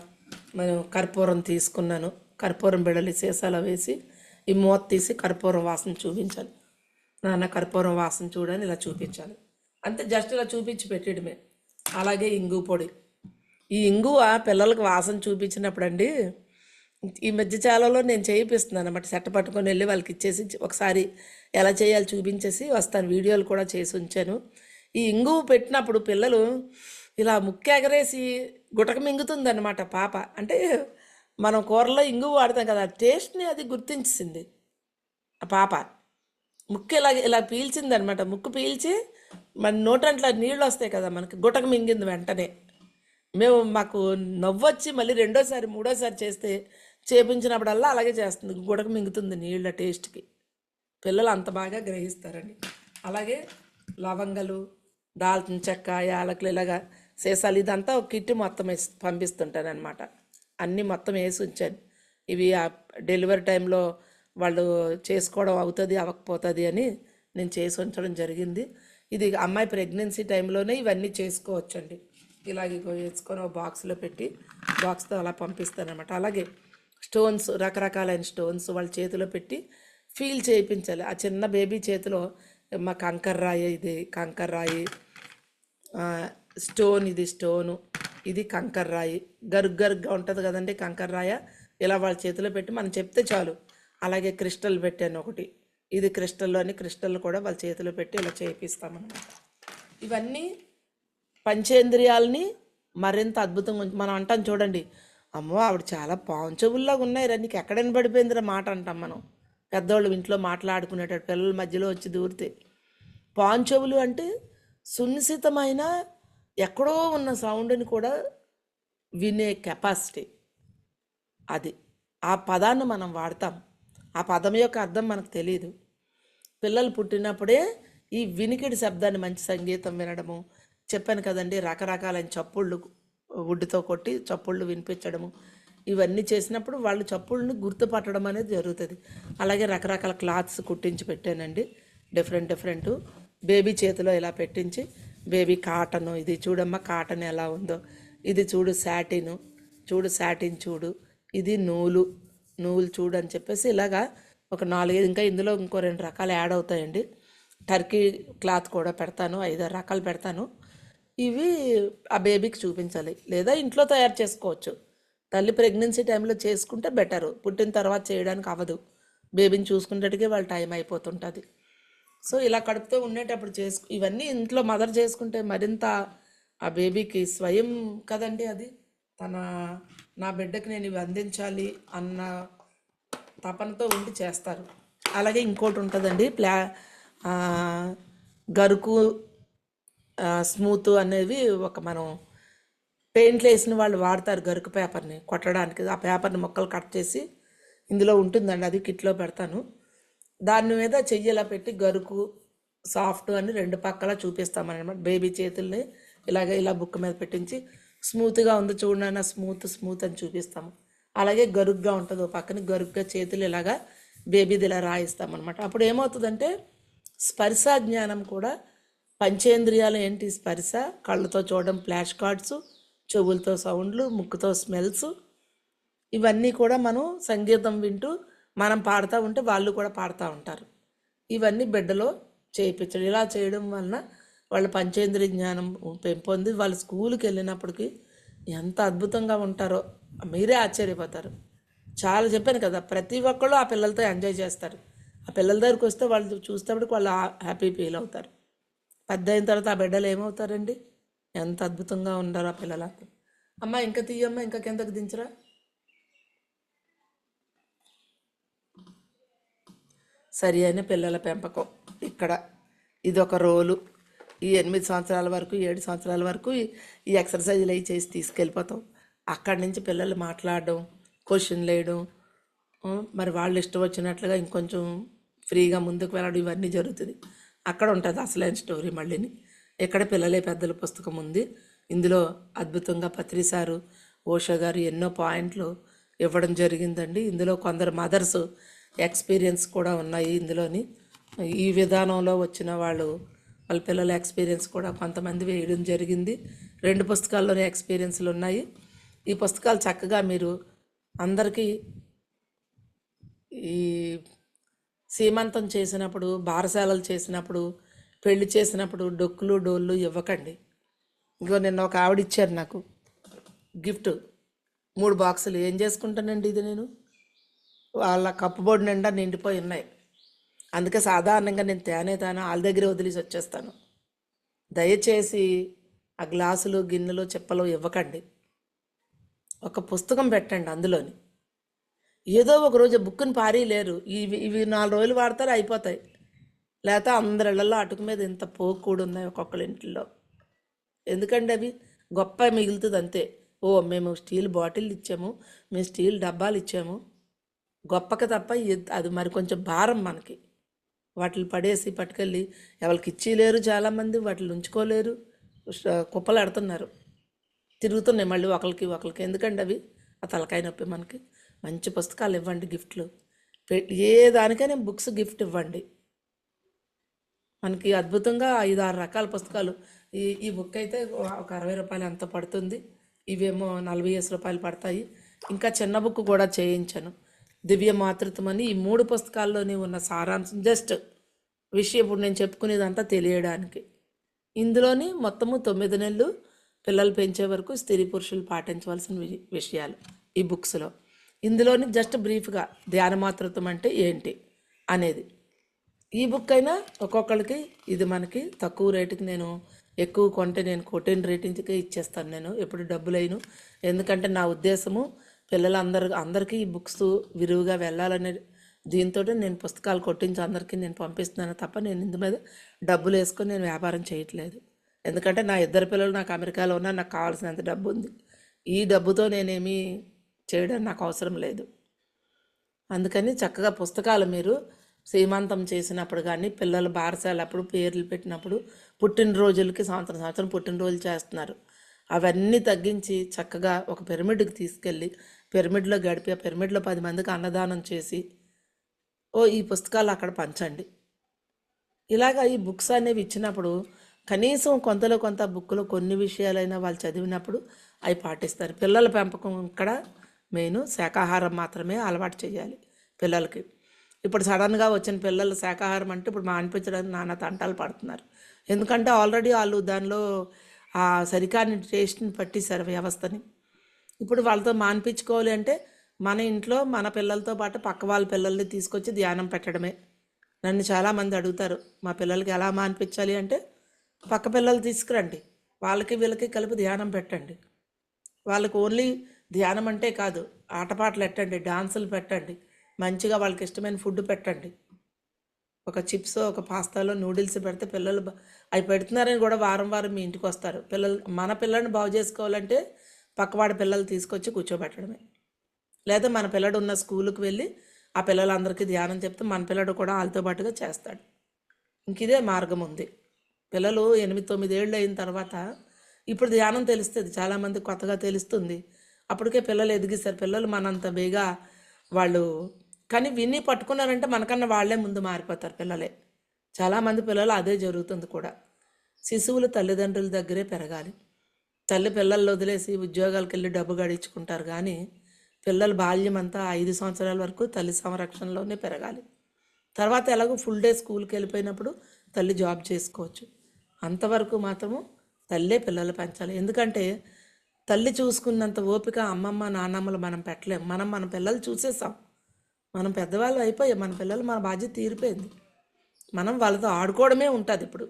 మనం కర్పూరం తీసుకున్నాను. కర్పూరం బిడలి సీసాలో వేసి ఈ మూత తీసి కర్పూరం వాసన చూపించాలి. నాన్న కర్పూరం వాసన చూడని ఇలా చూపించాలి. అంతే, జస్ట్ ఇలా చూపించి పెట్టడమే. అలాగే ఇంగు పొడి, ఈ ఇంగువ పిల్లలకు వాసన చూపించినప్పుడు అండి, ఈ మధ్య చాలలో నేను చేయిస్తున్నాను అన్నమాట. సెట్ట పట్టుకొని వెళ్ళి వాళ్ళకి ఇచ్చేసి ఒకసారి ఎలా చేయాలి చూపించేసి వస్తాను. వీడియోలు కూడా చేసి ఉంచాను. ఈ ఇంగువ పెట్టినప్పుడు పిల్లలు ఇలా ముక్కు ఎగరేసి గుటక మింగుతుంది అనమాట పాప. అంటే మనం కూరలో ఇంగువ వాడతాం కదా, టేస్ట్ని అది గుర్తించింది ఆ పాప. ముక్కు ఇలా పీల్చింది అనమాట. ముక్కు పీల్చి మన నోటంట్లో నీళ్ళు వస్తాయి కదా మనకి, గుటక మింగింది వెంటనే. మాకు నవ్వొచ్చి మళ్ళీ రెండోసారి మూడోసారి చేపించినప్పుడల్లా అలాగే చేస్తుంది, గుడక మింగుతుంది నీళ్ళ టేస్ట్కి. పిల్లలు అంత బాగా గ్రహిస్తారండి. అలాగే లవంగలు, దాల్చిన చెక్క, యాలకులు ఇలాగా సీసాలు ఇదంతా ఒక కిట్ మొత్తం వేసి పంపిస్తుంటాను అనమాట. అన్నీ మొత్తం వేసి ఉంచాను. ఇవి డెలివరీ టైంలో వాళ్ళు చేసుకోవడం అవుతుంది అవ్వకపోతుంది అని నేను చేసి ఉంచడం జరిగింది. ఇది అమ్మాయి ప్రెగ్నెన్సీ టైంలోనే ఇవన్నీ చేసుకోవచ్చండి. ఇలాగే వేసుకొని ఒక బాక్స్లో పెట్టి బాక్స్తో అలా పంపిస్తాను అనమాట. అలాగే స్టోన్స్, రకరకాలైన స్టోన్స్ వాళ్ళ చేతిలో పెట్టి ఫీల్ చేయించాలి. ఆ చిన్న బేబీ చేతిలో మా కంకర రాయి, ఇది కంకర రాయి, స్టోన్, ఇది స్టోను, ఇది కంకర రాయి, గరుగ్గా ఉంటుంది కదండి కంకర రాయ. ఇలా వాళ్ళ చేతిలో పెట్టి మనం చెప్తే చాలు. అలాగే క్రిస్టల్ పెట్టాను ఒకటి, ఇది క్రిస్టల్లోని క్రిస్టల్ కూడా వాళ్ళ చేతిలో పెట్టి ఇలా చేయిస్తామన్నమాట. ఇవన్నీ పంచేంద్రియాలని మరింత అద్భుతంగా మనం అంటాం చూడండి, అమ్మో ఆవిడ చాలా పాంచవుల్లాగా ఉన్నాయిరా, నీకు ఎక్కడైనా పడిపోయిందిరా మాట అంటాం మనం. పెద్దవాళ్ళు ఇంట్లో మాట్లాడుకునేటట్టు పిల్లల మధ్యలో వచ్చి దూరితే. పాంచవులు అంటే సునిశ్చితమైన ఎక్కడో ఉన్న సౌండ్ని కూడా వినే కెపాసిటీ అది. ఆ పదాన్ని మనం వాడతాం, ఆ పదం యొక్క అర్థం మనకు తెలియదు. పిల్లలు పుట్టినప్పుడే ఈ వినికిడి శబ్దాన్ని, మంచి సంగీతం వినడము, చెప్పాను కదండి రకరకాలైన చప్పుళ్ళు వుడ్తో కొట్టి చప్పుళ్ళు వినిపించడము, ఇవన్నీ చేసినప్పుడు వాళ్ళు చప్పుళ్ళని గుర్తుపట్టడం అనేది జరుగుతుంది. అలాగే రకరకాల క్లాత్స్ కుట్టించి పెట్టానండి, డిఫరెంట్ బేబీ చేతిలో ఇలా పెట్టించి, బేబీ కాటను, ఇది చూడమ్మా కాటన్ ఎలా ఉందో, ఇది చూడు శాటిన్ చూడు, ఇది నూలు చూడు అని చెప్పేసి ఇలాగా ఒక 4-5, ఇంకా ఇందులో ఇంకో 2 రకాలు యాడ్ అవుతాయండి. టర్కీ క్లాత్ కూడా పెడతాను, 5-6 రకాలు పెడతాను. ఇవి ఆ బేబీకి చూపించాలి, లేదా ఇంట్లో తయారు చేసుకోవచ్చు. తల్లి ప్రెగ్నెన్సీ టైంలో చేసుకుంటే బెటరు, పుట్టిన తర్వాత చేయడానికి అవ్వదు. బేబీని చూసుకునేటికే వాళ్ళ టైం అయిపోతుంటుంది. సో ఇలా కడుపుతో ఉండేటప్పుడు ఇవన్నీ ఇంట్లో మదర్ చేసుకుంటే మరింత ఆ బేబీకి స్వయం కదండి అది, నా బిడ్డకి నేను ఇవి అందించాలి అన్న తపనతో ఉండి చేస్తారు. అలాగే ఇంకోటి ఉంటుందండి, గరుకు, స్మూత్ అనేవి ఒక మనం పెయింట్లు వేసిన వాళ్ళు వాడతారు గరుకు పేపర్ని కొట్టడానికి. ఆ పేపర్ని ముక్కలు కట్ చేసి ఇందులో ఉంటుందండి, అది కిట్లో పెడతాను. దాని మీద చెయ్యిలా పెట్టి గరుకు, సాఫ్ట్ అని 2 పక్కల చూపిస్తామన్నమాట. బేబీ చేతుల్ని ఇలా బుక్ మీద పెట్టించి స్మూత్గా ఉంది చూడన్నా, స్మూత్ అని చూపిస్తాము. అలాగే గరుగ్గా ఉంటుంది ఓ పక్కన, గరుగ్గా చేతులు ఇలాగా బేబీది ఇలా రాయిస్తామన్నమాట. అప్పుడు ఏమవుతుందంటే స్పర్శ జ్ఞానం కూడా, పంచేంద్రియాలు ఏంటి, స్పర్శ, కళ్ళతో చూడడం ఫ్లాష్ కార్డ్స్, చెవులతో సౌండ్లు, ముక్కుతో స్మెల్స్, ఇవన్నీ కూడా మనం సంగీతం వింటూ మనం పాడుతూ ఉంటే వాళ్ళు కూడా పాడుతూ ఉంటారు. ఇవన్నీ బిడ్డలో చేయించడం. ఇలా చేయడం వలన వాళ్ళ పంచేంద్రియ జ్ఞానం పెంపొంది వాళ్ళు స్కూల్కి వెళ్ళినప్పటికీ ఎంత అద్భుతంగా ఉంటారో మీరే ఆశ్చర్యపోతారు. చాలా చెప్పాను కదా, ప్రతి ఒక్కళ్ళు ఆ పిల్లలతో ఎంజాయ్ చేస్తారు. ఆ పిల్లల దగ్గరికి వస్తే వాళ్ళు చూసేటప్పటికి వాళ్ళు హ్యాపీ ఫీల్ అవుతారు. పెద్ద అయిన తర్వాత ఆ బిడ్డలు ఏమవుతారండి, ఎంత అద్భుతంగా ఉంటారు ఆ పిల్లలకు. అమ్మ ఇంకా తీయమ్మ, ఇంకా కిందకు దించరా. సరి అయిన పిల్లల పెంపకం ఇక్కడ ఇది ఒక రోలు. ఈ 8 సంవత్సరాల వరకు 7 సంవత్సరాల వరకు ఈ ఎక్సర్సైజులు అవి చేసి తీసుకెళ్ళిపోతాం. అక్కడి నుంచి పిల్లలు మాట్లాడడం, క్వశ్చన్లు వేయడం, మరి వాళ్ళు ఇష్టం వచ్చినట్లుగా ఇంకొంచెం ఫ్రీగా ముందుకు వెళ్ళడం ఇవన్నీ జరుగుతుంది. అక్కడ ఉంటుంది అసలైన స్టోరీ మళ్ళీని. ఇక్కడ పిల్లలే పెద్దల పుస్తకం ఉంది. ఇందులో అద్భుతంగా పత్రి సారు, ఓషా గారు ఎన్నో పాయింట్లు ఇవ్వడం జరిగిందండి. ఇందులో కొందరు మదర్స్ ఎక్స్పీరియన్స్ కూడా ఉన్నాయి ఇందులోని. ఈ విధానంలో వచ్చిన వాళ్ళ పిల్లల ఎక్స్పీరియన్స్ కూడా కొంతమంది వేయడం జరిగింది. 2 పుస్తకాల్లోనే ఎక్స్పీరియన్స్లు ఉన్నాయి. ఈ పుస్తకాలు చక్కగా మీరు అందరికీ ఈ సీమంతం చేసినప్పుడు, బారసాలలు చేసినప్పుడు, పెళ్లి చేసినప్పుడు డొక్కులు డోళ్ళు ఇవ్వకండి. ఇంకో నిన్న ఒక ఆవిడ ఇచ్చారు నాకు గిఫ్ట్ 3 బాక్సులు. ఏం చేసుకుంటానండి ఇది నేను? వాళ్ళ కప్పుబోర్డు నిండా నిండిపోయి ఉన్నాయి. అందుకే సాధారణంగా నేను తాను వాళ్ళ దగ్గరే వదిలేసి వచ్చేస్తాను. దయచేసి ఆ గ్లాసులు, గిన్నెలు, చెప్పలు ఇవ్వకండి. ఒక పుస్తకం పెట్టండి అందులోని. ఏదో ఒక రోజు బుక్ని పారేయలేరు. ఇవి 4 రోజులు వాడతారు, అయిపోతాయి. లేకపోతే అందరి ఇళ్లలో అటుకు మీద ఇంత పోగు కూడా ఉన్నాయి ఒక్కొక్కరి ఇంట్లో. ఎందుకంటే అవి గొప్ప మిగులుతుంది అంతే. ఓ మేము స్టీల్ బాటిల్ ఇచ్చాము, మేము స్టీల్ డబ్బాలు ఇచ్చాము, గొప్పకి తప్ప అది మరి కొంచెం భారం మనకి. వాటిని పడేసి పట్టుకెళ్ళి ఎవరికి ఇచ్చేయలేరు, చాలామంది వాటిని ఉంచుకోలేరు, కుప్పలు ఆడుతున్నారు, తిరుగుతున్నాయి మళ్ళీ ఒకరికి. ఎందుకంటే అవి ఆ తలకాయ నొప్పి. మనకి మంచి పుస్తకాలు ఇవ్వండి గిఫ్ట్లు. ఏ దానికైనా బుక్స్ గిఫ్ట్ ఇవ్వండి. మనకి అద్భుతంగా 5-6 రకాల పుస్తకాలు. ఈ బుక్ అయితే ఒక 60 రూపాయలు ఎంత పడుతుంది. ఇవేమో 40 రూపాయలు పడతాయి. ఇంకా చిన్న బుక్ కూడా చేయించాను, దివ్య మాతృత్వం అని. ఈ 3 పుస్తకాల్లోనే ఉన్న సారాంశం జస్ట్ విషయం ఇప్పుడు నేను చెప్పుకునేదంతా తెలియడానికి. ఇందులోని మొత్తము 9 నెలలు పిల్లలు పెంచే వరకు స్త్రీ పురుషులు పాటించవలసిన విషయాలు ఈ బుక్స్లో. ఇందులోని జస్ట్ బ్రీఫ్గా ధ్యాన మాతృత్వం అంటే ఏంటి అనేది. ఈ బుక్ అయినా ఒక్కొక్కరికి ఇది మనకి తక్కువ రేటుకి, నేను ఎక్కువ కొంటే నేను కొట్టిన రేటింగ్కే ఇచ్చేస్తాను. నేను ఎప్పుడు డబ్బులైను. ఎందుకంటే నా ఉద్దేశము అందరికీ ఈ బుక్స్ విరివిగా వెళ్ళాలనే దీంతో నేను పుస్తకాలు కొట్టించి అందరికీ నేను పంపిస్తున్నాను తప్ప నేను ఇందు మీద డబ్బులు వేసుకొని నేను వ్యాపారం చేయట్లేదు. ఎందుకంటే నా 2 పిల్లలు నాకు అమెరికాలో ఉన్నా, నాకు కావాల్సినంత డబ్బు ఉంది. ఈ డబ్బుతో నేనేమీ చేయడం నాకు అవసరం లేదు. అందుకని చక్కగా పుస్తకాలు మీరు సీమంతం చేసినప్పుడు కానీ, పిల్లల బారసాలప్పుడు, పేర్లు పెట్టినప్పుడు, పుట్టినరోజులకి సంవత్సరం పుట్టినరోజులు చేస్తున్నారు, అవన్నీ తగ్గించి చక్కగా ఒక పిరమిడ్కి తీసుకెళ్ళి పిరమిడ్లో గడిపి ఆ పిరమిడ్లో 10 మందికి అన్నదానం చేసి ఈ పుస్తకాలు అక్కడ పంచండి. ఇలాగా ఈ బుక్స్ అనేవి ఇచ్చినప్పుడు కనీసం కొంతలో కొంత బుక్లో కొన్ని విషయాలైనా వాళ్ళు చదివినప్పుడు అవి పాటిస్తారు. పిల్లల పెంపకం ఇక్కడ మెయిన్ శాకాహారం మాత్రమే అలవాటు చేయాలి పిల్లలకి. ఇప్పుడు సడన్గా వచ్చిన పిల్లలు శాకాహారం అంటే ఇప్పుడు మానిపించడానికి నానా తంటాలు పడుతున్నారు. ఎందుకంటే ఆల్రెడీ వాళ్ళు దానిలో ఆ సరికాని టేస్ట్ని పట్టేశారు వ్యవస్థని. ఇప్పుడు వాళ్ళతో మానిపించుకోవాలి అంటే మన ఇంట్లో మన పిల్లలతో పాటు పక్క వాళ్ళ పిల్లల్ని తీసుకొచ్చి ధ్యానం పెట్టడమే. నన్ను చాలామంది అడుగుతారు, మా పిల్లలకి ఎలా మానిపించాలి అంటే, పక్క పిల్లలు తీసుకురండి, వాళ్ళకి వీళ్ళకి కలిపి ధ్యానం పెట్టండి. వాళ్ళకి ఓన్లీ ధ్యానం అంటే కాదు, ఆటపాటలు పెట్టండి, డాన్సులు పెట్టండి, మంచిగా వాళ్ళకి ఇష్టమైన ఫుడ్ పెట్టండి. ఒక చిప్స్, ఒక పాస్తాలో నూడిల్స్ పెడితే పిల్లలు అవి పెడుతున్నారని కూడా వారం మీ ఇంటికి వస్తారు. మన పిల్లల్ని బాగు చేసుకోవాలంటే పక్కవాడి పిల్లలు తీసుకొచ్చి కూర్చోబెట్టడమే. లేదా మన పిల్లడు ఉన్న స్కూల్కి వెళ్ళి ఆ పిల్లలందరికీ ధ్యానం చెప్తే మన పిల్లడు కూడా వాళ్ళతో పాటుగా చేస్తాడు. ఇంక ఇదే మార్గం ఉంది. పిల్లలు 8-9 ఏళ్ళు అయిన తర్వాత ఇప్పుడు ధ్యానం తెలుస్తుంది, చాలామంది కొత్తగా తెలుస్తుంది. అప్పటికే పిల్లలు ఎదిగిస్తారు. పిల్లలు మనంత బేగా వాళ్ళు కానీ విని పట్టుకున్నారంటే మనకన్నా వాళ్ళే ముందు మారిపోతారు పిల్లలే. చాలామంది పిల్లలు అదే జరుగుతుంది కూడా. శిశువులు తల్లిదండ్రుల దగ్గరే పెరగాలి. తల్లి పిల్లలు వదిలేసి ఉద్యోగాలకు వెళ్ళి డబ్బు గడించుకుంటారు. కానీ పిల్లల బాల్యం అంతా 5 సంవత్సరాల వరకు తల్లి సంరక్షణలోనే పెరగాలి. తర్వాత ఎలాగో ఫుల్ డే స్కూల్కి వెళ్ళిపోయినప్పుడు తల్లి జాబ్ చేసుకోవచ్చు. అంతవరకు మాత్రము తల్లే పిల్లలు పెంచాలి. ఎందుకంటే తల్లి చూసుకున్నంత ఓపిక అమ్మమ్మ నాన్నమ్మలు మనం పెట్టలేము. మన పిల్లలు చూసేసాం, మనం పెద్దవాళ్ళు అయిపోయాం, మన పిల్లలు మన బాధ్యత తీరిపోయింది. మనం వాళ్ళతో ఆడుకోవడమే ఉంటుంది. ఇప్పుడు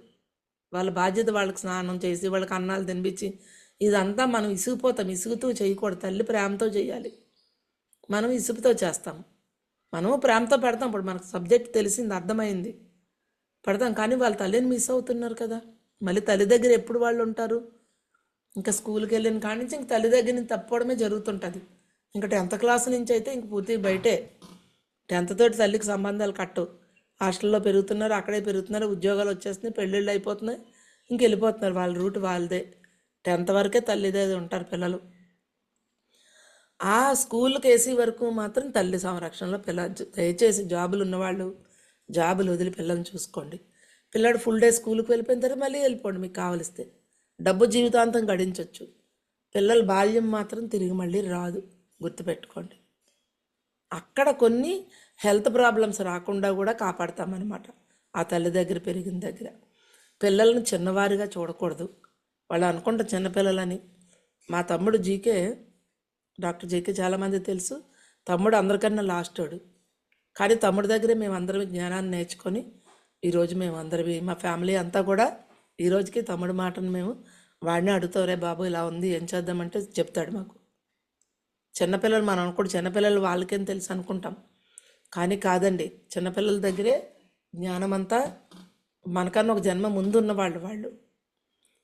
వాళ్ళ బాధ్యత వాళ్ళకి స్నానం చేసి వాళ్ళకి అన్నాలు తినిపించి ఇదంతా మనం ఇసుగుతూ చేయకూడదు. తల్లి ప్రేమతో చేయాలి, మనం ఇసుపుతో చేస్తాము. మనము ప్రేమతో పెడతాం. ఇప్పుడు మనకు సబ్జెక్ట్ తెలిసింది, అర్థమైంది, పెడతాం. కానీ వాళ్ళ తల్లిని మిస్ అవుతున్నారు కదా. మళ్ళీ తల్లి దగ్గర ఎప్పుడు వాళ్ళు ఉంటారు? ఇంకా స్కూల్కి వెళ్ళిన కాడి నుంచి ఇంక తల్లి దగ్గర నుంచి తప్పుకోవడమే జరుగుతుంటుంది. ఇంకా 10th క్లాస్ నుంచి అయితే ఇంక పూర్తి బయటే. 10th తోటి తల్లికి సంబంధాలు కట్టు. హాస్టల్లో పెరుగుతున్నారు, అక్కడే పెరుగుతున్నారు, ఉద్యోగాలు వచ్చేస్తున్నాయి, పెళ్ళిళ్ళు అయిపోతున్నాయి, ఇంక వెళ్ళిపోతున్నారు. వాళ్ళ రూట్ వాళ్ళదే. 10th వరకే తల్లిదే ఉంటారు పిల్లలు. ఆ స్కూల్కి వేసే వరకు మాత్రం తల్లి సంరక్షణలో దయచేసి జాబులు ఉన్నవాళ్ళు జాబులు వదిలి పిల్లల్ని చూసుకోండి. పిల్లాడు ఫుల్ డే స్కూల్కి వెళ్ళిపోయిన తర్వాత మళ్ళీ వెళ్ళిపోండి మీకు కావలిస్తే. డబ్బు జీవితాంతం గడించవచ్చు. పిల్లల బాల్యం మాత్రం తిరిగి మళ్ళీ రాదు, గుర్తుపెట్టుకోండి. అక్కడ కొన్ని హెల్త్ ప్రాబ్లమ్స్ రాకుండా కూడా కాపాడతామన్నమాట ఆ తల్లి దగ్గర పెరిగిన దగ్గర. పిల్లల్ని చిన్నవారిగా చూడకూడదు. వాళ్ళు అనుకుంటారు చిన్నపిల్లలని. మా తమ్ముడు డాక్టర్ జీకే చాలామంది తెలుసు. తమ్ముడు అందరికన్నా లాస్టోడు. కానీ తమ్ముడి దగ్గరే మేమందరం జ్ఞానాన్ని నేర్చుకొని ఈరోజు మేమందరివి మా ఫ్యామిలీ అంతా కూడా ఈరోజుకి తమ్ముడి మాటను మేము వాడిని అడుగుతావు, రే బాబు ఇలా ఉంది ఏం చేద్దామంటే చెప్తాడు మాకు. చిన్నపిల్లలు మనం అనుకోండి, చిన్నపిల్లలు వాళ్ళకేం తెలుసు అనుకుంటాం. కానీ కాదండి, చిన్నపిల్లల దగ్గరే జ్ఞానం అంతా. మనకన్నా ఒక జన్మ ముందు ఉన్న వాళ్ళు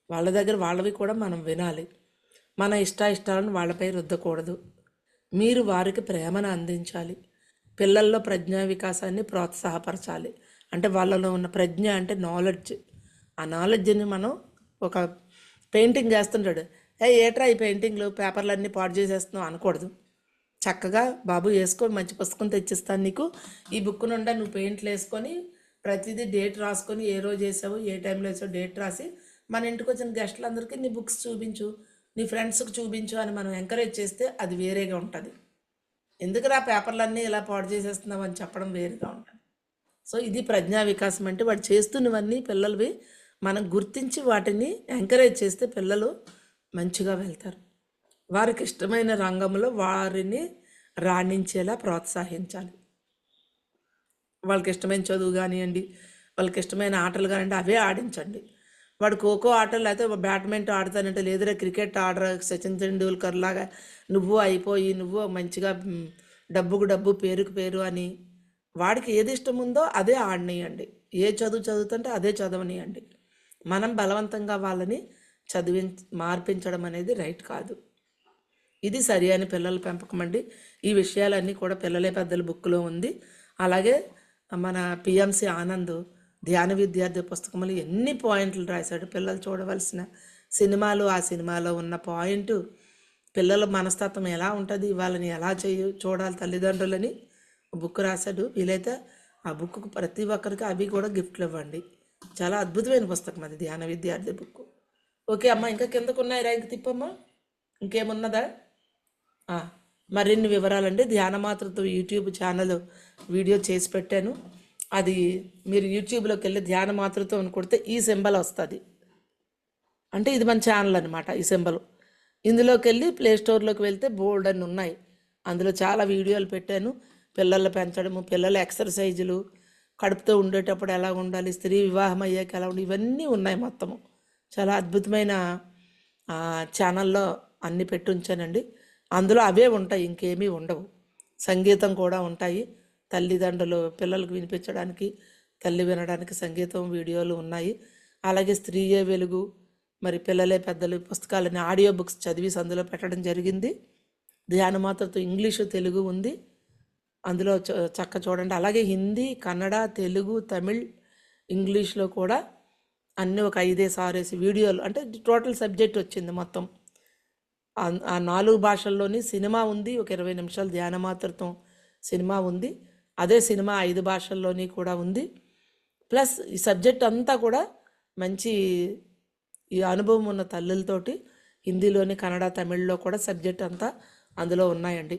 వాళ్ళ దగ్గర వాళ్ళవి కూడా మనం వినాలి. మన ఇష్టాలను వాళ్ళపై రుద్దకూడదు. మీరు వారికి ప్రేమను అందించాలి. పిల్లల్లో ప్రజ్ఞా వికాసాన్ని ప్రోత్సాహపరచాలి. అంటే వాళ్ళలో ఉన్న ప్రజ్ఞ అంటే నాలెడ్జ్. ఆ నాలెడ్జ్ని మనం ఒక పెయింటింగ్ వేస్తుంటాడు, ఏట్రా ఈ పెయింటింగ్లు పేపర్లన్నీ పాడు చేసేస్తున్నావు అనకూడదు. చక్కగా బాబు వేసుకో, మంచి పుస్తకం తెచ్చిస్తాను నీకు, ఈ బుక్ నుండా నువ్వు పెయింట్లు వేసుకొని ప్రతిదీ డేట్ రాసుకొని ఏ రోజు వేసావు ఏ టైంలో వేసావు డేట్ రాసి మన ఇంటికి వచ్చిన గెస్టులందరికీ నీ బుక్స్ చూపించు, నీ ఫ్రెండ్స్కి చూపించు అని మనం ఎంకరేజ్ చేస్తే అది వేరేగా ఉంటుంది. ఎందుకురా పేపర్లన్నీ ఇలా పాడు చేసేస్తున్నావు అని చెప్పడం వేరుగా ఉంటుంది. సో ఇది ప్రజ్ఞా వికాసం అంటే వాడు చేస్తున్నవన్నీ పిల్లలవి మనం గుర్తించి వాటిని ఎంకరేజ్ చేస్తే పిల్లలు మంచిగా వెళ్తారు. వారికి ఇష్టమైన రంగంలో వారిని రాణించేలా ప్రోత్సహించాలి. వాళ్ళకి ఇష్టమైన చదువు కానివ్వండి, వాళ్ళకి ఇష్టమైన ఆటలు కానివ్వండి, అవే ఆడించండి. వాడు ఖోఖో ఆటలు లేకపోతే బ్యాడ్మింటన్ ఆడతానంటే లేదురా క్రికెట్ ఆడరా సచిన్ తెండూల్కర్ లాగా నువ్వు అయిపోయి నువ్వు మంచిగా డబ్బుకు డబ్బు పేరుకు పేరు అని వాడికి ఏది ఇష్టం ఉందో అదే ఆడనీయండి. ఏ చదువు చదువుతుంటే అదే చదవనియండి. మనం బలవంతంగా వాళ్ళని మార్పించడం అనేది రైట్ కాదు. ఇది సరి అని పిల్లల పెంపకం అండి. ఈ విషయాలన్నీ కూడా పిల్లలే పెద్దల బుక్లో ఉంది. అలాగే మన పిఎంసి ఆనంద్ ధ్యాన విద్యార్థి పుస్తకంలో ఎన్ని పాయింట్లు రాశాడు. పిల్లలు చూడవలసిన సినిమాలు, ఆ సినిమాలో ఉన్న పాయింట్ పిల్లల మనస్తత్వం ఎలా ఉంటుంది, వాళ్ళని ఎలా చూడాలి తల్లిదండ్రులని బుక్ రాశాడు. వీలైతే ఆ బుక్కు ప్రతి ఒక్కరికి అవి కూడా గిఫ్ట్లు ఇవ్వండి. చాలా అద్భుతమైన పుస్తకం అది ధ్యాన విద్యార్థి బుక్. ఓకే అమ్మ, ఇంకా కిందకు ఉన్నాయి రా, ఇంక తిప్పమ్మా, ఇంకేమున్నదా? మరిన్ని వివరాలండి ధ్యాన మాతృత్వం యూట్యూబ్ ఛానల్ వీడియో చేసి పెట్టాను. అది మీరు యూట్యూబ్లోకి వెళ్ళి ధ్యాన మాతృత్వం అని కొడితే ఈ సింబల్ వస్తుంది. అంటే ఇది మన ఛానల్ అనమాట. ఈ సింబల్ ఇందులోకి వెళ్ళి ప్లే స్టోర్లోకి వెళ్తే బోల్డ్ అని ఉన్నాయి. అందులో చాలా వీడియోలు పెట్టాను. పిల్లలు పెంచడము, పిల్లల ఎక్సర్సైజులు, కడుపుతో ఉండేటప్పుడు ఎలా ఉండాలి, స్త్రీ వివాహం అయ్యాక ఎలా ఉండాలి, ఇవన్నీ ఉన్నాయి మొత్తము. చాలా అద్భుతమైన ఛానల్లో అన్నీ పెట్టి ఉంచానండి. అందులో అవే ఉంటాయి, ఇంకేమీ ఉండవు. సంగీతం కూడా ఉంటాయి. తల్లిదండ్రులు పిల్లలకు వినిపించడానికి, తల్లి వినడానికి సంగీతం వీడియోలు ఉన్నాయి. అలాగే స్త్రీయే వెలుగు, మరి పిల్లలే పెద్దలు పుస్తకాలని ఆడియో బుక్స్ చదివి అందులో పెట్టడం జరిగింది. ధ్యానమాతృత్వం ఇంగ్లీషు తెలుగు ఉంది అందులో, చక్క చూడండి. అలాగే హిందీ, కన్నడ, తెలుగు, తమిళ్, ఇంగ్లీష్లో కూడా అన్నీ ఒక 5-6 వీడియోలు, అంటే టోటల్ సబ్జెక్ట్ వచ్చింది మొత్తం. ఆ 4 భాషల్లోని సినిమా ఉంది. ఒక 20 నిమిషాలు ధ్యానమాతృత్వం సినిమా ఉంది. అదే సినిమా 5 భాషల్లోని కూడా ఉంది. ప్లస్ ఈ సబ్జెక్ట్ అంతా కూడా మంచి ఈ అనుభవం ఉన్న తల్లులతోటి హిందీలోని, కన్నడ, తమిళ్లో కూడా సబ్జెక్ట్ అంతా అందులో ఉన్నాయండి.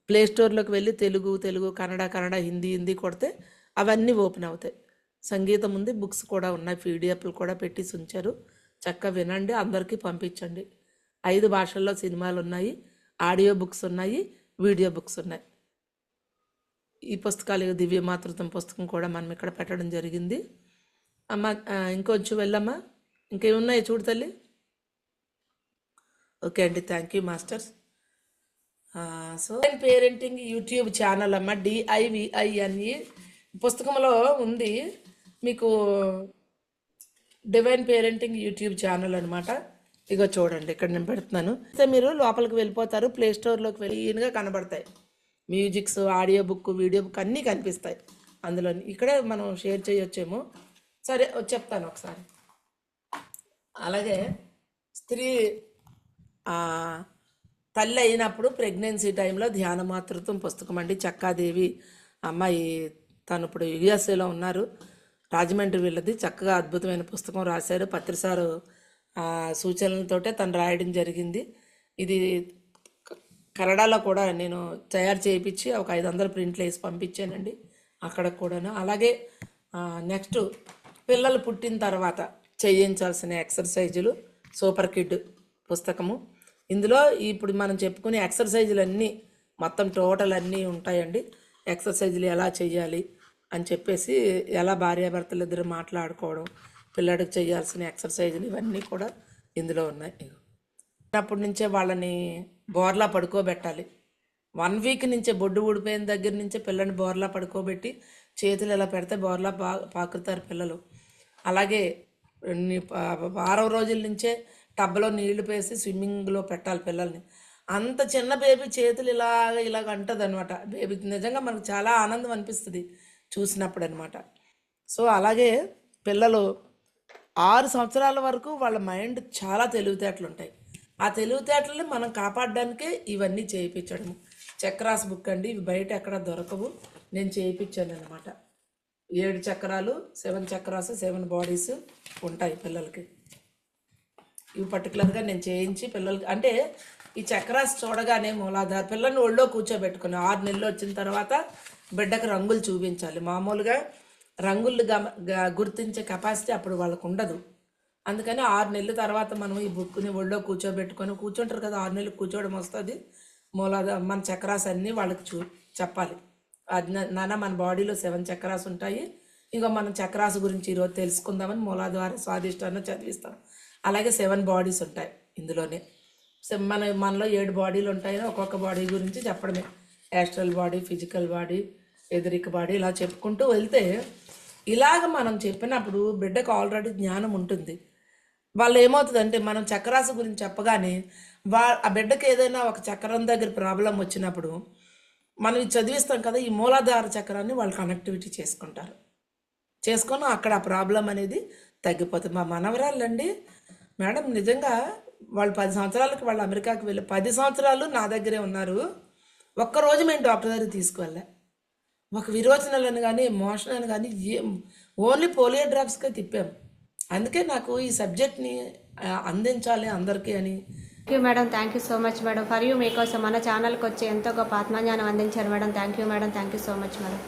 ప్లే స్టోర్లోకి వెళ్ళి తెలుగు, కన్నడ, హిందీ కొడితే అవన్నీ ఓపెన్ అవుతాయి. సంగీతం ఉంది, బుక్స్ కూడా ఉన్నాయి, పీడిఎఫ్లు కూడా పెట్టి ఉంచారు. చక్కగా వినండి, అందరికీ పంపించండి. 5 భాషల్లో సినిమాలు ఉన్నాయి, ఆడియో బుక్స్ ఉన్నాయి, వీడియో బుక్స్ ఉన్నాయి. ఈ పుస్తకాలు దివ్య మాతృత్వం పుస్తకం కూడా మనం ఇక్కడ పెట్టడం జరిగింది. అమ్మ ఇంకొంచెం వెళ్ళమ్మా, ఇంకేమున్నాయి చూడు తల్లి. ఓకే అండి, thank you masters. So parenting YouTube channel అమ్మ, DIVINE పుస్తకంలో ఉంది మీకు. డివైన్ పేరెంటింగ్ యూట్యూబ్ ఛానల్ అనమాట. ఇగో చూడండి, ఇక్కడ నేను పెడుతున్నాను. అయితే మీరు లోపలికి వెళ్ళిపోతారు, ప్లే స్టోర్లోకి వెళ్ళి ఈయనగా కనబడతాయి musics, audio book, video book అన్నీ కనిపిస్తాయి అందులో. ఇక్కడే మనం షేర్ చేయొచ్చేమో. సరే చెప్తాను ఒకసారి. అలాగే స్త్రీ తల్లి అయినప్పుడు ప్రెగ్నెన్సీ టైంలో ధ్యాన మాతృత్వం పుస్తకం అండి. చక్కాదేవి అమ్మాయి, తను ఇప్పుడు యుఎస్ఏలో ఉన్నారు, రాజమండ్రి వీళ్ళది. చక్కగా అద్భుతమైన పుస్తకం రాశారు. పత్రిసారు సూచనలతోటే తను రాయడం జరిగింది. ఇది కన్నడలో కూడా నేను తయారు చేయించి ఒక 500 ప్రింట్లు వేసి పంపించానండి అక్కడ కూడాను. అలాగే నెక్స్ట్ పిల్లలు పుట్టిన తర్వాత చేయించాల్సిన ఎక్సర్సైజులు, సూపర్ కిడ్ పుస్తకము. ఇందులో ఇప్పుడు మనం చెప్పుకునే ఎక్సర్సైజులు అన్నీ మొత్తం టోటల్ అన్నీ ఉంటాయండి. ఎక్సర్సైజులు ఎలా చేయాలి అని చెప్పేసి, ఎలా భార్యాభర్తలు ఇద్దరు మాట్లాడుకోవడం, పిల్లాడికి చేయాల్సిన ఎక్సర్సైజులు ఇవన్నీ కూడా ఇందులో ఉన్నాయి. అప్పటి నుంచే వాళ్ళని బోర్లా పడుకోబెట్టాలి. 1 వీక్ నుంచే బొడ్డు ఊడిపోయిన దగ్గర నుంచే పిల్లని బోర్లా పడుకోబెట్టి చేతులు ఎలా పెడితే బోర్లా పాకుతారు పిల్లలు. అలాగే వారం రోజుల నుంచే టబ్లో నీళ్లు వేసి స్విమ్మింగ్లో పెట్టాలి పిల్లల్ని. అంత చిన్న బేబీ చేతులు ఇలాగ అంటుంది అనమాట. బేబీకి నిజంగా మనకు చాలా ఆనందం అనిపిస్తుంది చూసినప్పుడు అనమాట. సో అలాగే పిల్లలు 6 సంవత్సరాల వరకు వాళ్ళ మైండ్ చాలా తెలివితేటలు ఉంటాయి. ఆ తెలివితేటలని మనం కాపాడడానికే ఇవన్నీ చేయించడము. చక్రాస్ బుక్ అండి, ఇవి బయట ఎక్కడ దొరకవు, నేను చేయించాను అనమాట. 7 చక్రాలు, 7 చక్రాస్, 7 బాడీస్ ఉంటాయి పిల్లలకి. ఇవి పర్టికులర్గా నేను చేయించి పిల్లలకి, అంటే ఈ చక్రాస్ చూడగానే మూలాధార పిల్లల్ని ఒళ్ళో కూర్చోబెట్టుకుని 6 నెలలు వచ్చిన తర్వాత బిడ్డకు రంగులు చూపించాలి. మామూలుగా రంగులు గుర్తించే కెపాసిటీ అప్పుడు వాళ్ళకు ఉండదు. అందుకని 6 నెలల తర్వాత మనం ఈ బుక్ని ఒళ్ళో కూర్చుంటారు కదా, 6 నెలలు కూర్చోవడం వస్తుంది. మూలాధార మన చక్రాస్ అన్నీ వాళ్ళకి చెప్పాలి. నాన్న మన బాడీలో 7 చక్రాస్ ఉంటాయి, ఇంకా మనం చక్రాస్ గురించి ఈరోజు తెలుసుకుందామని మూలాధార స్వాదిష్టాన్ని చదివిస్తాం. అలాగే 7 బాడీస్ ఉంటాయి ఇందులోనే. మనలో 7 బాడీలు ఉంటాయని ఒక్కొక్క బాడీ గురించి చెప్పడమే. Astral body, physical body, etheric body, ఇలా చెప్పుకుంటూ వెళ్తే ఇలాగ మనం చెప్పినప్పుడు బిడ్డకు ఆల్రెడీ జ్ఞానం ఉంటుంది. వాళ్ళు ఏమవుతుందంటే మనం చక్రాసు గురించి చెప్పగానే ఆ బిడ్డకి ఏదైనా ఒక చక్రం దగ్గర ప్రాబ్లం వచ్చినప్పుడు మనం ఇది చదివిస్తాం కదా, ఈ మూలాధార చక్రాన్ని వాళ్ళు కనెక్టివిటీ చేసుకొని అక్కడ ఆ ప్రాబ్లం అనేది తగ్గిపోతుంది. మా మనవరాళ్ళండి మేడం, నిజంగా వాళ్ళు 10 సంవత్సరాలకి వాళ్ళు అమెరికాకి వెళ్ళి 10 సంవత్సరాలు నా దగ్గరే ఉన్నారు. ఒక్కరోజు మేము డాక్టర్ దగ్గరికి తీసుకువెళ్ళా. ఒక విరోచనలను కానీ మోషన్ అని కానీ ఓన్లీ పోలియో డ్రాప్స్కే తిప్పాము. అందుకే నాకు ఈ సబ్జెక్ట్ని అందించాలి అందరికీ అని. Thank you madam, thank you so much madam. For you మీకోసం మన ఛానల్కి వచ్చి ఎంతో గొప్ప ఆత్మజ్ఞానం అందించారు madam. Thank you madam, thank you so much madam.